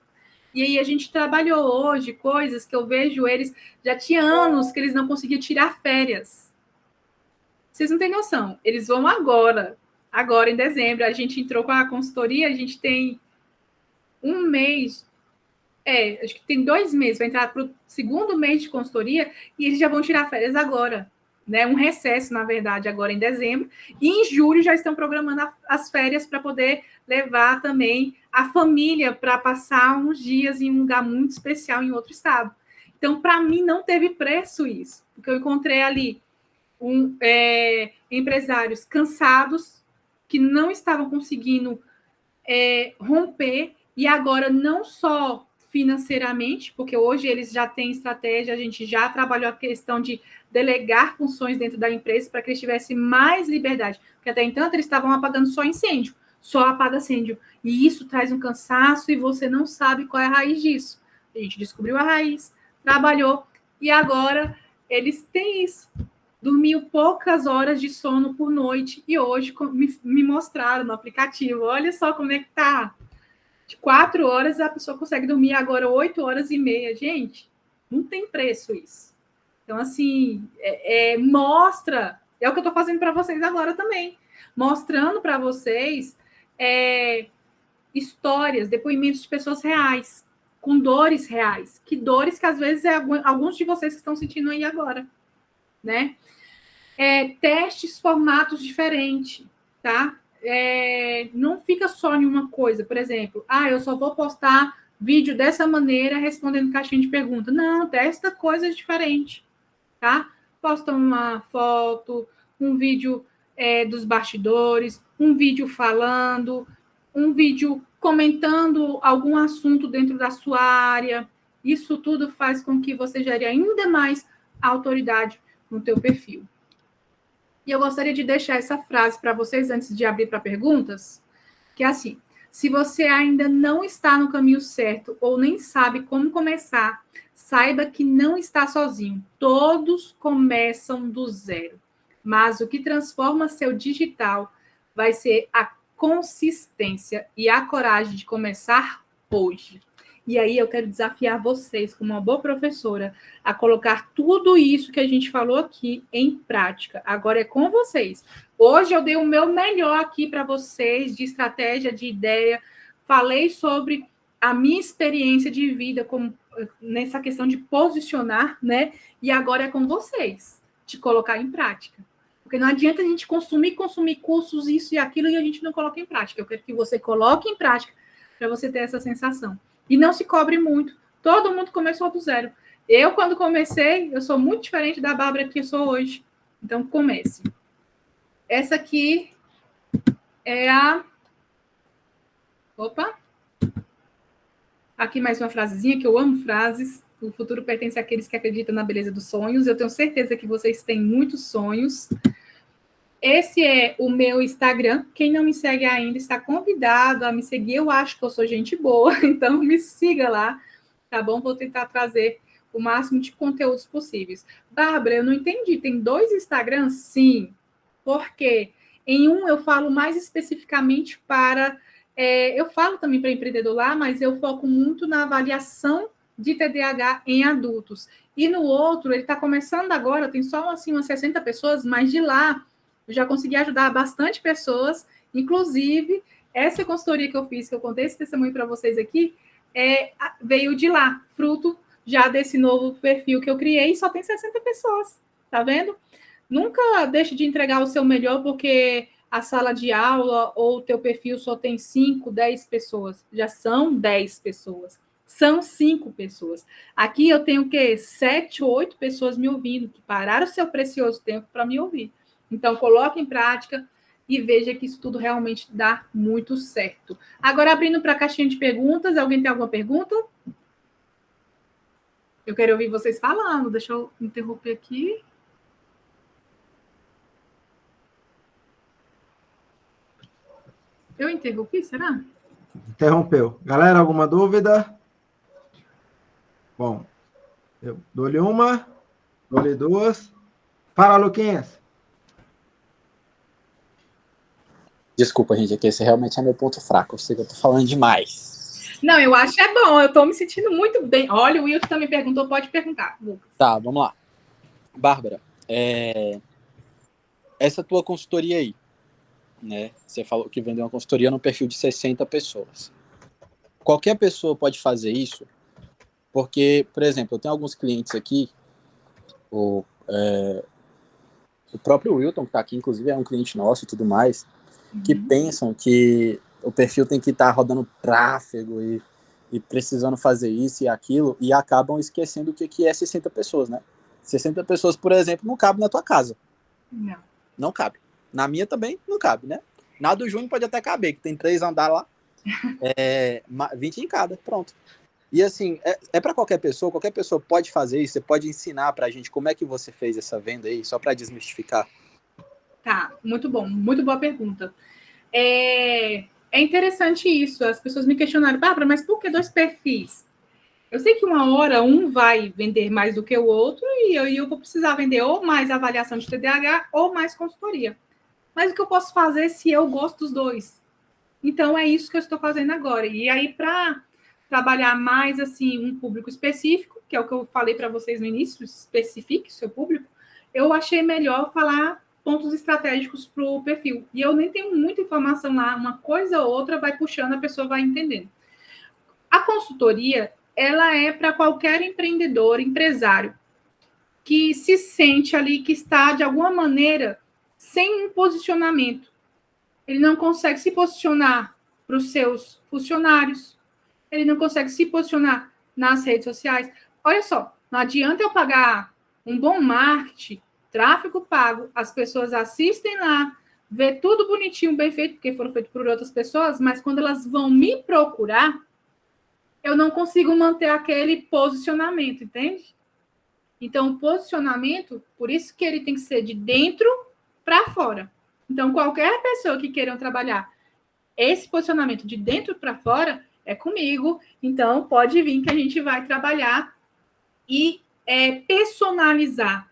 E aí a gente trabalhou hoje coisas que eu vejo eles, já tinha anos que eles não conseguiam tirar férias. Vocês não têm noção, eles vão agora em dezembro, a gente entrou com a consultoria, a gente tem um mês, acho que tem 2 meses, vai entrar para o segundo mês de consultoria e eles já vão tirar férias agora, né? Um recesso, na verdade, agora em dezembro. E em julho já estão programando as férias para poder levar também a família para passar uns dias em um lugar muito especial em outro estado. Então, para mim, não teve preço isso, porque eu encontrei ali empresários cansados que não estavam conseguindo romper e agora não só financeiramente, porque hoje eles já têm estratégia, a gente já trabalhou a questão de delegar funções dentro da empresa para que eles tivessem mais liberdade, porque até então eles estavam apagando só incêndio, só apaga incêndio, e isso traz um cansaço e você não sabe qual é a raiz disso. A gente descobriu a raiz, trabalhou, e agora eles têm isso. Dormiu poucas horas de sono por noite, e hoje me mostraram no aplicativo, olha só como é que tá. De 4 horas, a pessoa consegue dormir agora 8 horas e meia. Gente, não tem preço isso. Então, assim, mostra. É o que eu estou fazendo para vocês agora também. Mostrando para vocês histórias, depoimentos de pessoas reais, com dores reais. Que dores que, às vezes, alguns de vocês que estão sentindo aí agora. Né? Testes, formatos diferentes, tá? Não fica só em uma coisa, por exemplo, eu só vou postar vídeo dessa maneira respondendo caixinha de pergunta. Não, testa coisas diferentes, tá? Posta uma foto, um vídeo dos bastidores, um vídeo falando, um vídeo comentando algum assunto dentro da sua área. Isso tudo faz com que você gere ainda mais autoridade no teu perfil. E eu gostaria de deixar essa frase para vocês antes de abrir para perguntas, que é assim: se você ainda não está no caminho certo ou nem sabe como começar, saiba que não está sozinho. Todos começam do zero. Mas o que transforma seu digital vai ser a consistência e a coragem de começar hoje. E aí eu quero desafiar vocês, como uma boa professora, a colocar tudo isso que a gente falou aqui em prática. Agora é com vocês. Hoje eu dei o meu melhor aqui para vocês, de estratégia, de ideia. Falei sobre a minha experiência de vida nessa questão de posicionar, né? E agora é com vocês, de colocar em prática. Porque não adianta a gente consumir cursos, isso e aquilo, e a gente não coloca em prática. Eu quero que você coloque em prática para você ter essa sensação. E não se cobre muito. Todo mundo começou do zero. Eu, quando comecei, eu sou muito diferente da Bárbara que eu sou hoje. Então, comece. Essa aqui é a... Opa! Aqui mais uma frasezinha, que eu amo frases. O futuro pertence àqueles que acreditam na beleza dos sonhos. Eu tenho certeza que vocês têm muitos sonhos. Esse é o meu Instagram. Quem não me segue ainda está convidado a me seguir. Eu acho que eu sou gente boa, então me siga lá, tá bom? Vou tentar trazer o máximo de conteúdos possíveis. Bárbara, eu não entendi. Tem 2 Instagrams? Sim. Por quê? Em um eu falo mais especificamente para... eu falo também para empreendedor lá, mas eu foco muito na avaliação de TDAH em adultos. E no outro, ele está começando agora, tem só assim, umas 60 pessoas, mas de lá eu já consegui ajudar bastante pessoas. Inclusive, essa consultoria que eu fiz, que eu contei esse testemunho para vocês aqui, veio de lá, fruto já desse novo perfil que eu criei, e só tem 60 pessoas, tá vendo? Nunca deixe de entregar o seu melhor, porque a sala de aula ou o teu perfil só tem 5, 10 pessoas. Já são 10 pessoas. São 5 pessoas. Aqui eu tenho o quê? 7, 8 pessoas me ouvindo, que pararam o seu precioso tempo para me ouvir. Então, coloque em prática e veja que isso tudo realmente dá muito certo. Agora, abrindo para a caixinha de perguntas. Alguém tem alguma pergunta? Eu quero ouvir vocês falando. Deixa eu interromper aqui. Eu interrompi, será? Interrompeu. Galera, alguma dúvida? Bom, eu dou-lhe uma, dou-lhe 2. Fala, Luquinhas. Desculpa, gente, é que esse realmente é meu ponto fraco. Eu sei que eu tô falando demais. Não, eu acho bom. Eu tô me sentindo muito bem. Olha, o Wilton também perguntou, pode perguntar, Lucas. Tá, vamos lá. Bárbara, essa tua consultoria aí, né? Você falou que vendeu uma consultoria no perfil de 60 pessoas. Qualquer pessoa pode fazer isso, porque, por exemplo, eu tenho alguns clientes aqui, o próprio Wilton, que está aqui, inclusive, é um cliente nosso e tudo mais, que pensam que o perfil tem que estar rodando tráfego e precisando fazer isso e aquilo, e acabam esquecendo o que é 60 pessoas, né? 60 pessoas, por exemplo, não cabe na tua casa. Não cabe. Na minha também não cabe, né? Na do Júnior pode até caber, que tem 3 andares lá. 20 em cada, pronto. E assim, para qualquer pessoa pode fazer isso. Você pode ensinar pra gente como é que você fez essa venda aí, só para desmistificar. Tá, muito bom, muito boa pergunta. É interessante isso. As pessoas me questionaram, Bárbara, mas por que 2 perfis? Eu sei que uma hora um vai vender mais do que o outro e eu vou precisar vender ou mais avaliação de TDAH ou mais consultoria. Mas o que eu posso fazer se eu gosto dos 2? Então, é isso que eu estou fazendo agora. E aí, para trabalhar mais, assim, um público específico, que é o que eu falei para vocês no início, especifique o seu público, eu achei melhor falar pontos estratégicos para o perfil. E eu nem tenho muita informação lá, uma coisa ou outra vai puxando, a pessoa vai entendendo. A consultoria, ela é para qualquer empreendedor, empresário, que se sente ali, que está, de alguma maneira, sem um posicionamento. Ele não consegue se posicionar para os seus funcionários, ele não consegue se posicionar nas redes sociais. Olha só, não adianta eu pagar um bom marketing, tráfego pago, as pessoas assistem lá, vê tudo bonitinho, bem feito, porque foram feitos por outras pessoas, mas quando elas vão me procurar, eu não consigo manter aquele posicionamento, entende? Então, o posicionamento, por isso que ele tem que ser de dentro para fora. Então, qualquer pessoa que queira trabalhar esse posicionamento de dentro para fora é comigo. Então, pode vir que a gente vai trabalhar e personalizar,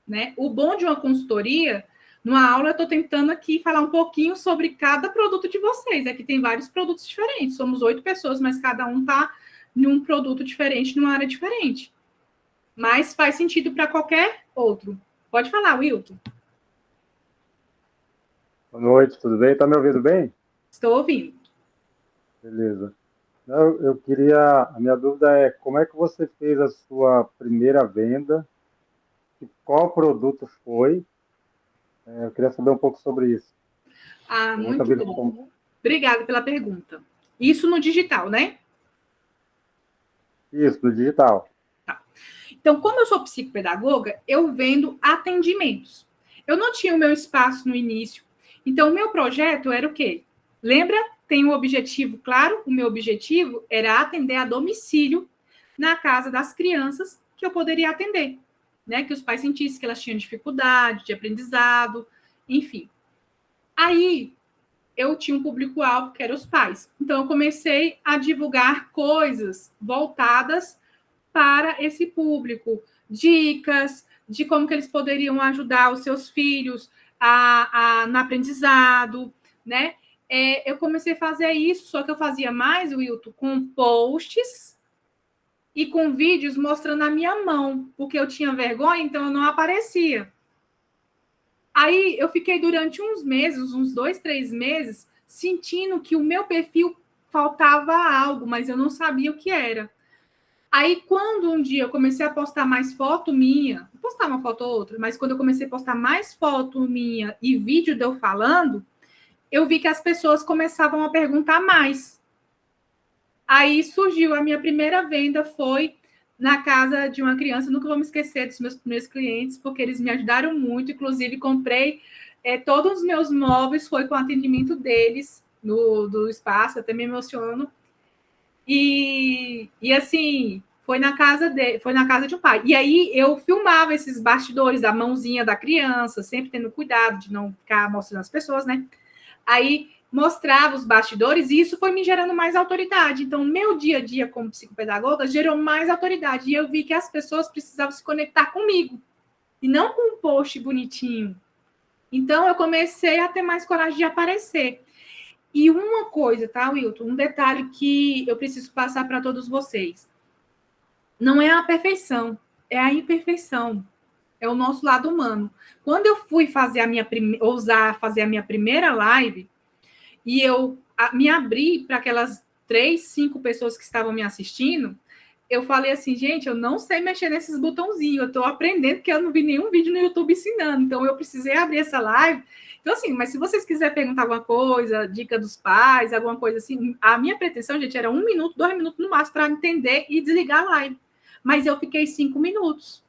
né? O bom de uma consultoria, numa aula eu estou tentando aqui falar um pouquinho sobre cada produto de vocês. Aqui tem vários produtos diferentes. Somos 8 pessoas, mas cada um está num produto diferente, numa área diferente. Mas faz sentido para qualquer outro. Pode falar, Wilton. Boa noite, tudo bem? Tá me ouvindo bem? Estou ouvindo. Beleza. Eu queria... A minha dúvida é como é que você fez a sua primeira venda? E qual produto foi? Eu queria saber um pouco sobre isso. Ah, Eu nunca muito vi bom. como... Obrigada pela pergunta. Isso no digital, né? Isso, no digital. Então, como eu sou psicopedagoga, eu vendo atendimentos. Eu não tinha o meu espaço no início. Então, o meu projeto era o quê? Lembra? Tem um objetivo claro. O meu objetivo era atender a domicílio na casa das crianças que eu poderia atender, né? Que os pais sentissem que elas tinham dificuldade de aprendizado, enfim. Aí, eu tinha um público-alvo que eram os pais. Então, eu comecei a divulgar coisas voltadas para esse público, dicas de como que eles poderiam ajudar os seus filhos no aprendizado, né? Eu comecei a fazer isso, só que eu fazia mais, Wilton, com posts e com vídeos mostrando a minha mão, porque eu tinha vergonha, então eu não aparecia. Aí eu fiquei durante uns meses, uns 2, 3 meses, sentindo que o meu perfil faltava algo, mas eu não sabia o que era. Aí, quando um dia eu comecei a postar mais foto minha, postar uma foto ou outra, mas quando eu comecei a postar mais foto minha e vídeo de eu falando, eu vi que as pessoas começavam a perguntar mais. Aí surgiu a minha primeira venda, foi na casa de uma criança, nunca vou me esquecer dos meus primeiros clientes, porque eles me ajudaram muito, inclusive comprei todos os meus móveis, foi com o atendimento deles, do espaço, até me emociono. E assim, foi na casa de um pai. E aí eu filmava esses bastidores da mãozinha da criança, sempre tendo cuidado de não ficar mostrando as pessoas, né? Aí mostrava os bastidores e isso foi me gerando mais autoridade. Então, meu dia a dia como psicopedagoga gerou mais autoridade. E eu vi que as pessoas precisavam se conectar comigo e não com um post bonitinho. Então, eu comecei a ter mais coragem de aparecer. E uma coisa, tá, Wilton? Um detalhe que eu preciso passar para todos vocês. Não é a perfeição, é a imperfeição. É o nosso lado humano. Quando eu fui fazer ousar fazer a minha primeira live, e eu me abri para aquelas 3, 5 pessoas que estavam me assistindo, eu falei assim, gente, eu não sei mexer nesses botãozinhos, eu estou aprendendo, porque eu não vi nenhum vídeo no YouTube ensinando, então eu precisei abrir essa live. Então, assim, mas se vocês quiserem perguntar alguma coisa, dica dos pais, alguma coisa assim, a minha pretensão, gente, era 1 minuto, 2 minutos no máximo para entender e desligar a live. Mas eu fiquei 5 minutos.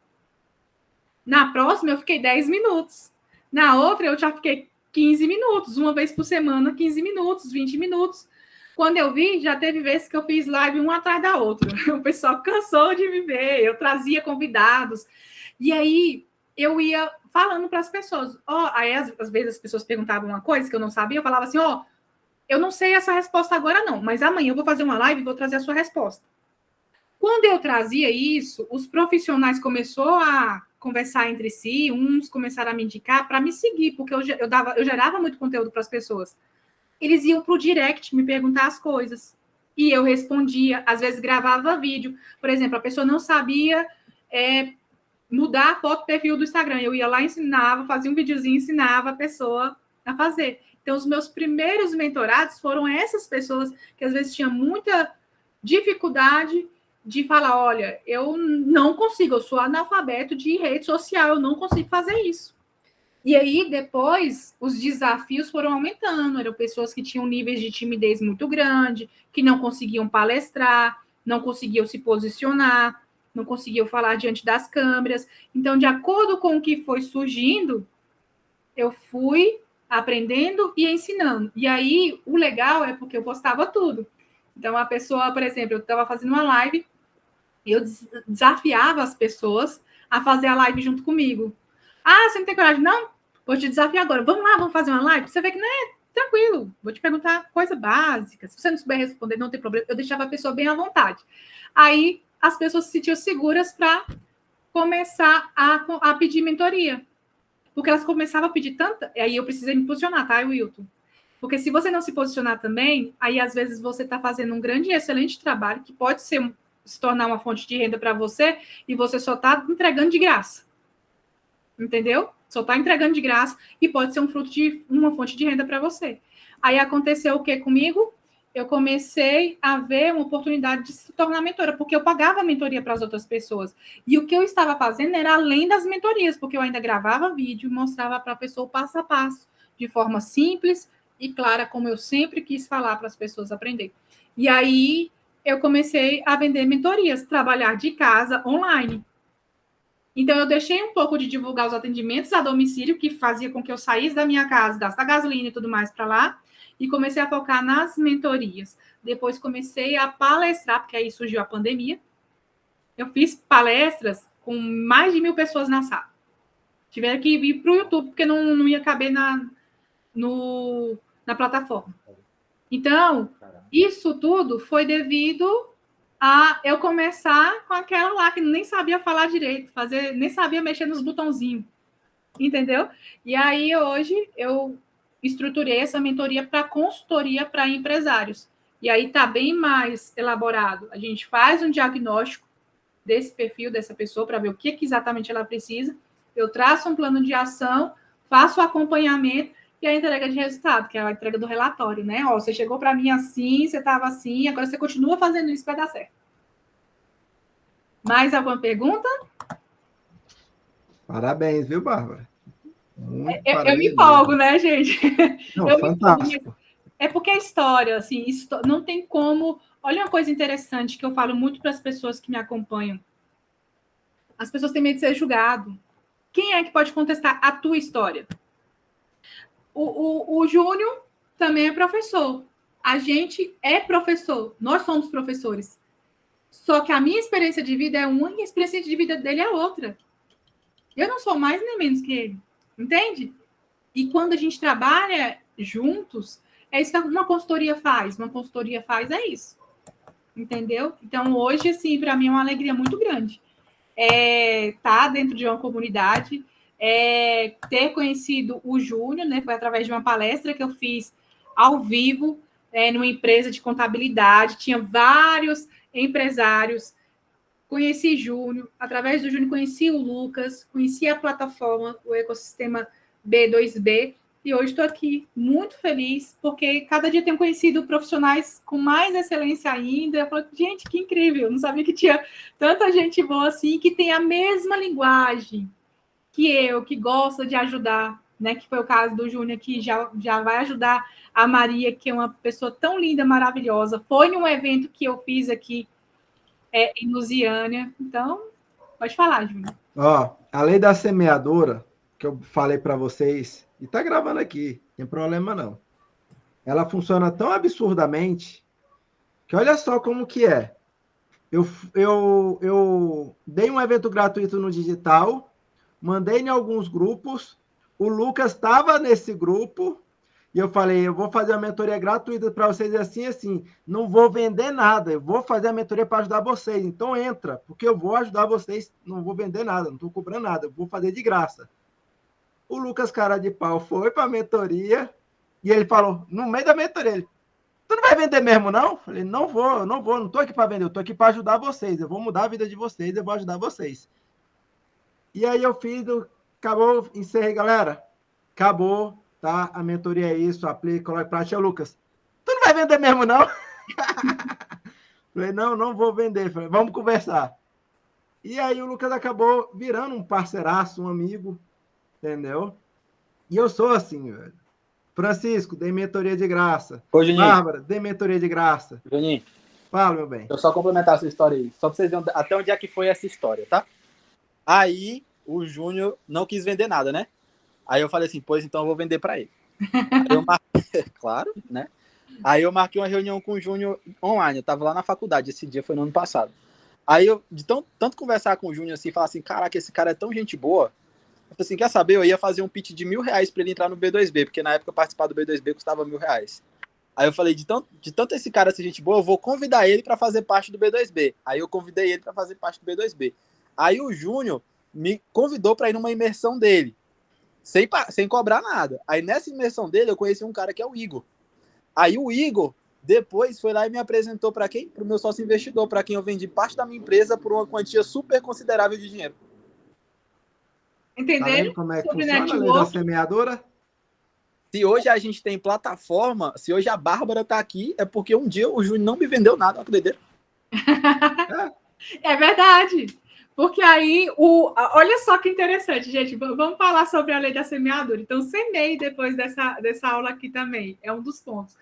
Na próxima, eu fiquei 10 minutos. Na outra, eu já fiquei 15 minutos, uma vez por semana, 15 minutos, 20 minutos. Quando eu vi, já teve vezes que eu fiz live uma atrás da outra. O pessoal cansou de me ver, eu trazia convidados. E aí, eu ia falando para as pessoas. Aí, às vezes, as pessoas perguntavam uma coisa que eu não sabia, eu falava assim, eu não sei essa resposta agora não, mas amanhã eu vou fazer uma live e vou trazer a sua resposta. Quando eu trazia isso, os profissionais começaram a conversar entre si, uns começaram a me indicar para me seguir, porque eu gerava muito conteúdo para as pessoas. Eles iam para o direct me perguntar as coisas. E eu respondia, às vezes gravava vídeo. Por exemplo, a pessoa não sabia mudar a foto do perfil do Instagram. Eu ia lá, ensinava, fazia um videozinho, ensinava a pessoa a fazer. Então, os meus primeiros mentorados foram essas pessoas que às vezes tinham muita dificuldade de falar, olha, eu não consigo, eu sou analfabeto de rede social, eu não consigo fazer isso. E aí, depois, os desafios foram aumentando, eram pessoas que tinham níveis de timidez muito grande, que não conseguiam palestrar, não conseguiam se posicionar, não conseguiam falar diante das câmeras. Então, de acordo com o que foi surgindo, eu fui aprendendo e ensinando. E aí, o legal é porque eu postava tudo. Então, a pessoa, por exemplo, eu estava fazendo uma live, eu desafiava as pessoas a fazer a live junto comigo. Ah, você não tem coragem? Não? Vou te desafiar agora. Vamos lá, vamos fazer uma live? Você vê que não é tranquilo. Vou te perguntar coisa básica. Se você não souber responder, não tem problema. Eu deixava a pessoa bem à vontade. Aí, as pessoas se sentiam seguras para começar a pedir mentoria. Porque elas começavam a pedir tanta... Aí eu precisei me posicionar, tá, Wilton? Porque se você não se posicionar também, aí às vezes você está fazendo um grande e excelente trabalho que pode se tornar uma fonte de renda para você e você só está entregando de graça. Entendeu? Só está entregando de graça e pode ser um fruto de uma fonte de renda para você. Aí aconteceu o que comigo? Eu comecei a ver uma oportunidade de se tornar mentora, porque eu pagava mentoria para as outras pessoas. E o que eu estava fazendo era além das mentorias, porque eu ainda gravava vídeo e mostrava para a pessoa o passo a passo, de forma simples e clara, como eu sempre quis falar para as pessoas aprenderem. E aí eu comecei a vender mentorias, trabalhar de casa online. Então, eu deixei um pouco de divulgar os atendimentos a domicílio, que fazia com que eu saísse da minha casa, gastar gasolina e tudo mais para lá, e comecei a focar nas mentorias. Depois comecei a palestrar, porque aí surgiu a pandemia. Eu fiz palestras com mais de 1.000 pessoas na sala. Tiveram que ir para o YouTube, porque não ia caber na plataforma. Então, isso tudo foi devido a eu começar com aquela lá que nem sabia falar direito, nem sabia mexer nos botãozinhos, entendeu? E aí, hoje, eu estruturei essa mentoria para consultoria para empresários. E aí está bem mais elaborado. A gente faz um diagnóstico desse perfil dessa pessoa para ver o que exatamente ela precisa. Eu traço um plano de ação, faço o acompanhamento e a entrega de resultado, que é a entrega do relatório, né? Ó, você chegou para mim assim, você estava assim, agora você continua fazendo isso para dar certo. Mais alguma pergunta? Parabéns, viu, Bárbara? Muito Eu parabéns me empolgo, né, gente? Não, fantástico. É porque a história, assim, não tem como... Olha uma coisa interessante que eu falo muito para as pessoas que me acompanham. As pessoas têm medo de ser julgado. Quem é que pode contestar a tua história? O Júnior também é professor. A gente é professor. Nós somos professores. Só que a minha experiência de vida é uma e a experiência de vida dele é outra. Eu não sou mais nem menos que ele. Entende? E quando a gente trabalha juntos, é isso que uma consultoria faz. Uma consultoria faz é isso. Entendeu? Então, hoje, assim, para mim é uma alegria muito grande. Tá dentro de uma comunidade, ter conhecido o Júnior, né? Foi através de uma palestra que eu fiz ao vivo, numa empresa de contabilidade. Tinha vários empresários. Conheci Júnior, através do Júnior conheci o Lucas, conheci a plataforma, o ecossistema B2B, e hoje estou aqui muito feliz, porque cada dia tenho conhecido profissionais com mais excelência ainda. Eu falo, gente, que incrível, não sabia que tinha tanta gente boa assim, que tem a mesma linguagem que eu, que gosta de ajudar, né? Que foi o caso do Júnior, que já vai ajudar a Maria, que é uma pessoa tão linda, maravilhosa. Foi num evento que eu fiz aqui, em Lusiânia. Então, pode falar, Júnior. Ó, a lei da semeadora, que eu falei para vocês, e tá gravando aqui, não tem problema não. Ela funciona tão absurdamente que olha só como que é. Eu dei um evento gratuito no digital, mandei em alguns grupos, o Lucas estava nesse grupo, e eu falei, eu vou fazer uma mentoria gratuita para vocês assim, não vou vender nada, eu vou fazer a mentoria para ajudar vocês, então entra, porque eu vou ajudar vocês, não vou vender nada, não estou cobrando nada, eu vou fazer de graça. O Lucas Cara de Pau foi para a mentoria, e ele falou, no meio da mentoria, ele, tu não vai vender mesmo, não? Eu falei, não estou aqui para vender, eu estou aqui para ajudar vocês, eu vou mudar a vida de vocês, eu vou ajudar vocês. E aí eu fiz, acabou, encerrei, galera, acabou, tá? A mentoria é isso, aplica, coloca em prática. Lucas, tu não vai vender mesmo, não? Falei, não vou vender. Falei, vamos conversar. E aí o Lucas acabou virando um parceiraço, um amigo, entendeu? E eu sou assim, velho. Francisco, dei mentoria de graça. Ô, Juninho. Bárbara, dei mentoria de graça. Juninho. Fala, meu bem. Eu só complementar essa história aí, só pra vocês verem até onde é que foi essa história, tá? Aí o Júnior não quis vender nada, né? Aí eu falei assim, pois então eu vou vender para ele. Aí eu marquei, claro, né? Aí eu marquei uma reunião com o Júnior online, eu tava lá na faculdade, esse dia foi no ano passado. Aí eu, de tanto conversar com o Júnior assim, falar assim, caraca, esse cara é tão gente boa. Eu falei assim, quer saber? Eu ia fazer um pitch de R$1.000 para ele entrar no B2B, porque na época participar do B2B custava R$1.000. Aí eu falei, de tanto esse cara ser gente boa, eu vou convidar ele para fazer parte do B2B. Aí eu convidei ele para fazer parte do B2B. Aí o Júnior me convidou para ir numa imersão dele. sem cobrar nada. Aí nessa imersão dele, eu conheci um cara que é o Igor. Aí o Igor, depois, foi lá e me apresentou para quem? Para o meu sócio investidor, para quem eu vendi parte da minha empresa por uma quantia super considerável de dinheiro. Tá Entendeu? vendo como é que Sobre funciona a lei da network. semeadora? Se hoje a gente tem plataforma, se hoje a Bárbara tá aqui, é porque um dia o Júnior não me vendeu nada, olha que doideira. É verdade. Porque aí, olha só que interessante, gente. Vamos falar sobre a lei da semeadura. Então, semeie depois dessa aula aqui também. É um dos pontos.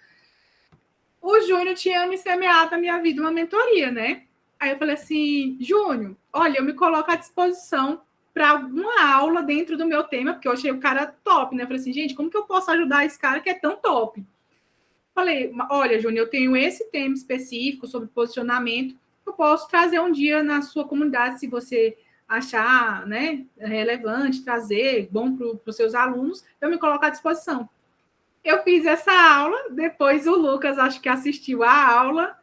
O Júnior tinha me semeado na minha vida uma mentoria, né? Aí eu falei assim, Júnior, olha, eu me coloco à disposição para uma aula dentro do meu tema, porque eu achei o cara top, né? Eu falei assim, gente, como que eu posso ajudar esse cara que é tão top? Falei, olha, Júnior, eu tenho esse tema específico sobre posicionamento, eu posso trazer um dia na sua comunidade, se você achar, né, relevante, trazer, bom para os seus alunos, eu me coloco à disposição. Eu fiz essa aula, depois o Lucas, acho que assistiu a aula,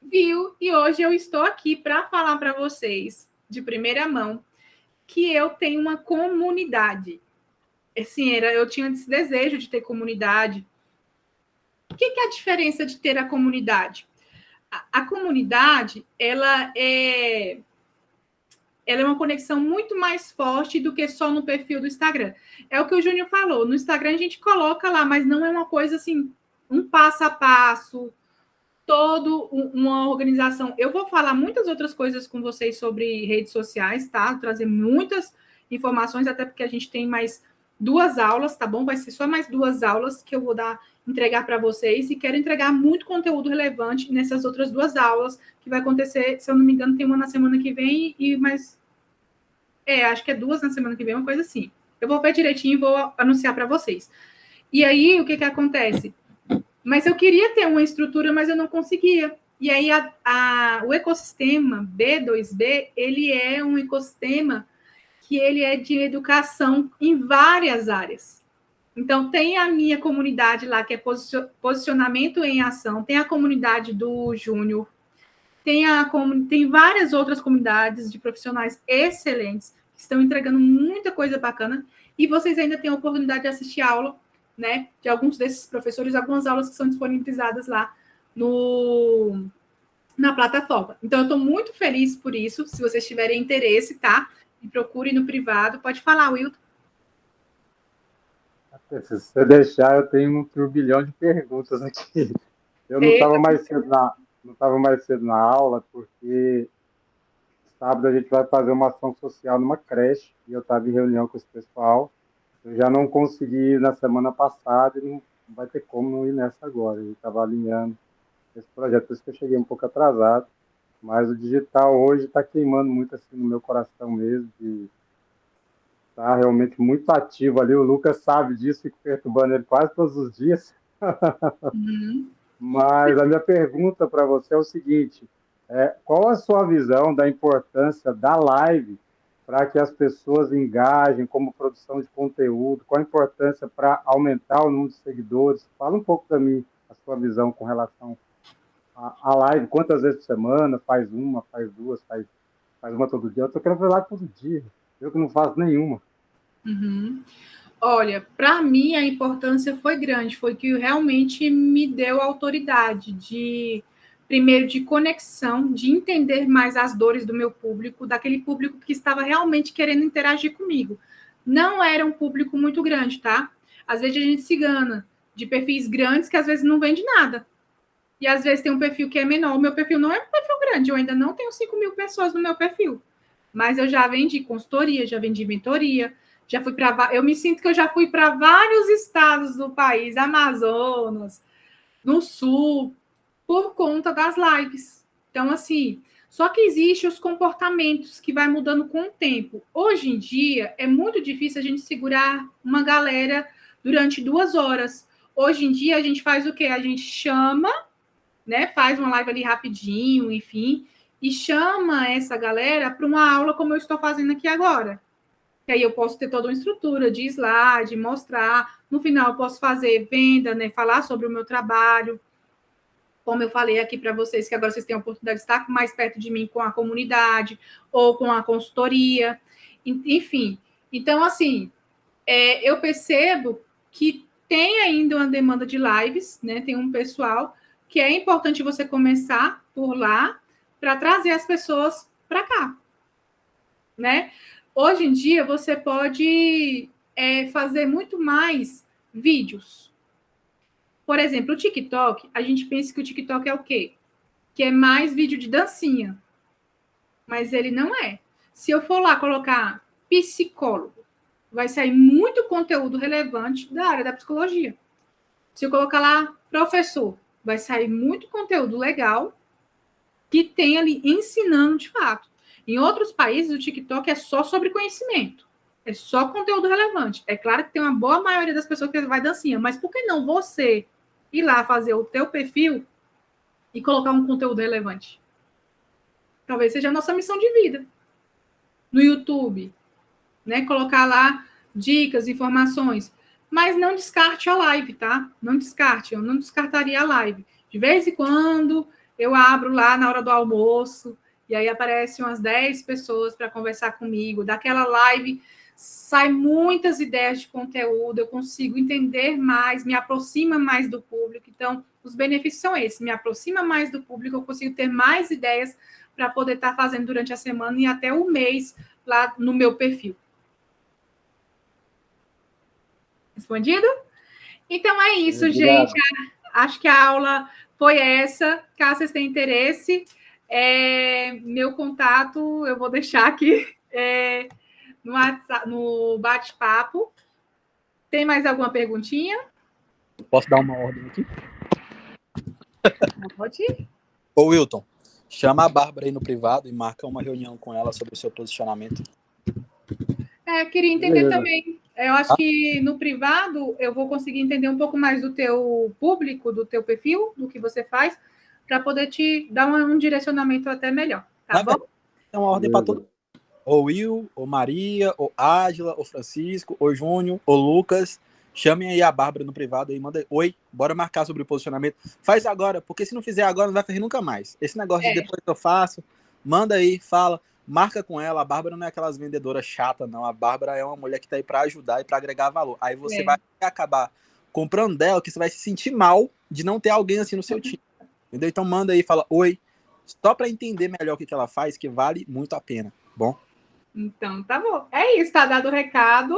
viu, e hoje eu estou aqui para falar para vocês, de primeira mão, que eu tenho uma comunidade. Assim, eu tinha esse desejo de ter comunidade. O que é a diferença de ter a comunidade? A comunidade, ela é uma conexão muito mais forte do que só no perfil do Instagram. É o que o Júnior falou. No Instagram a gente coloca lá, mas não é uma coisa assim, um passo a passo, toda uma organização. Eu vou falar muitas outras coisas com vocês sobre redes sociais, tá? Vou trazer muitas informações, até porque a gente tem mais 2 aulas, tá bom? Vai ser só mais 2 aulas que eu vou entregar para vocês e quero entregar muito conteúdo relevante nessas outras 2 aulas que vai acontecer, se eu não me engano, tem uma na semana que vem e mais... acho que é 2 na semana que vem, uma coisa assim. Eu vou ver direitinho e vou anunciar para vocês. E aí, o que acontece? Mas eu queria ter uma estrutura, mas eu não conseguia. E aí, o ecossistema B2B, ele é um ecossistema que ele é de educação em várias áreas. Então, tem a minha comunidade lá, que é posicionamento em ação, tem a comunidade do Júnior, tem várias outras comunidades de profissionais excelentes, que estão entregando muita coisa bacana, e vocês ainda têm a oportunidade de assistir a aula, né, de alguns desses professores, algumas aulas que são disponibilizadas lá na plataforma. Então, eu estou muito feliz por isso. Se vocês tiverem interesse, tá? Me procure no privado. Pode falar, Wilton. Se você deixar, eu tenho um turbilhão de perguntas aqui. Eu não estava mais cedo na aula, porque sábado a gente vai fazer uma ação social numa creche, e eu estava em reunião com esse pessoal. Eu já não consegui ir na semana passada, e não vai ter como não ir nessa agora. Eu estava alinhando esse projeto, por isso que eu cheguei um pouco atrasado. Mas o digital hoje está queimando muito assim no meu coração mesmo, de tá realmente muito ativo ali. O Lucas sabe disso, fico perturbando ele quase todos os dias. Mas a minha pergunta para você é o seguinte: qual a sua visão da importância da live para que as pessoas engajem como produção de conteúdo? Qual a importância para aumentar o número de seguidores? Fala um pouco para mim a sua visão com relação à live. Quantas vezes por semana? Faz uma, faz 2, faz uma todo dia? Eu estou querendo fazer live todo dia. Eu que não faço nenhuma. Olha, para mim a importância foi grande, foi que realmente me deu autoridade primeiro, de conexão, de entender mais as dores do meu público, daquele público que estava realmente querendo interagir comigo. Não era um público muito grande, tá? Às vezes a gente se engana de perfis grandes que às vezes não vende nada. E às vezes tem um perfil que é menor. O meu perfil não é um perfil grande, eu ainda não tenho 5.000 pessoas no meu perfil. Mas eu já vendi consultoria, já vendi mentoria, eu me sinto que eu já fui para vários estados do país, Amazonas, no Sul, por conta das lives. Então, assim, só que existem os comportamentos que vai mudando com o tempo. Hoje em dia, é muito difícil a gente segurar uma galera durante 2 horas. Hoje em dia, a gente faz o quê? A gente chama, né? Faz uma live ali rapidinho, enfim, e chama essa galera para uma aula como eu estou fazendo aqui agora. Que aí eu posso ter toda uma estrutura de slide, mostrar. No final, eu posso fazer venda, né? Falar sobre o meu trabalho. Como eu falei aqui para vocês, que agora vocês têm a oportunidade de estar mais perto de mim com a comunidade ou com a consultoria. Enfim, então, assim, eu percebo que tem ainda uma demanda de lives, né? Tem um pessoal que é importante você começar por lá para trazer as pessoas para cá, né? Hoje em dia você pode fazer muito mais vídeos. Por exemplo, o TikTok, a gente pensa que o TikTok é o quê? Que é mais vídeo de dancinha. Mas ele não é. Se eu for lá colocar psicólogo, vai sair muito conteúdo relevante da área da psicologia. Se eu colocar lá professor, vai sair muito conteúdo legal que tem ali ensinando de fato. Em outros países, o TikTok é só sobre conhecimento. É só conteúdo relevante. É claro que tem uma boa maioria das pessoas que vai dancinha, mas por que não você ir lá fazer o teu perfil e colocar um conteúdo relevante? Talvez seja a nossa missão de vida. No YouTube, né? Colocar lá dicas, informações. Mas não descarte a live, tá? Não descarte, eu não descartaria a live. De vez em quando, eu abro lá na hora do almoço, e aí aparecem umas 10 pessoas para conversar comigo. Daquela live sai muitas ideias de conteúdo, eu consigo entender mais, me aproxima mais do público. Então, os benefícios são esses, me aproxima mais do público, eu consigo ter mais ideias para poder estar fazendo durante a semana e até o mês lá no meu perfil. Respondido? Então é isso, Obrigado. gente. Acho que a aula foi essa. Caso vocês tenham interesse, meu contato eu vou deixar aqui no bate-papo. Tem mais alguma perguntinha? Posso dar uma ordem aqui? Pode ir. Ô, Wilton, chama a Bárbara aí no privado e marca uma reunião com ela sobre o seu posicionamento. Queria entender Beleza. também. Eu acho que no privado eu vou conseguir entender um pouco mais do teu público, do teu perfil, do que você faz, para poder te dar um direcionamento até melhor. Tá bom? É uma ordem para todo mundo. Ou Will, ou Maria, ou Ágila, ou Francisco, ou Júnior, ou Lucas. Chamem aí a Bárbara no privado e manda oi, bora marcar sobre o posicionamento. Faz agora, porque se não fizer agora não vai fazer nunca mais. Esse negócio de depois que eu faço, manda aí, fala, marca com ela. A Bárbara não é aquelas vendedoras chatas, não. A Bárbara é uma mulher que tá aí para ajudar e para agregar valor. Aí você vai acabar comprando dela, que você vai se sentir mal de não ter alguém assim no seu time. Entendeu? Então manda aí, fala oi, só para entender melhor o que ela faz, que vale muito a pena. Bom? Então, tá bom. É isso, tá dado o recado.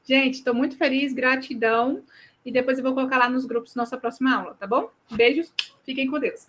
Gente, estou muito feliz, gratidão. E depois eu vou colocar lá nos grupos nossa próxima aula, tá bom? Beijos, fiquem com Deus.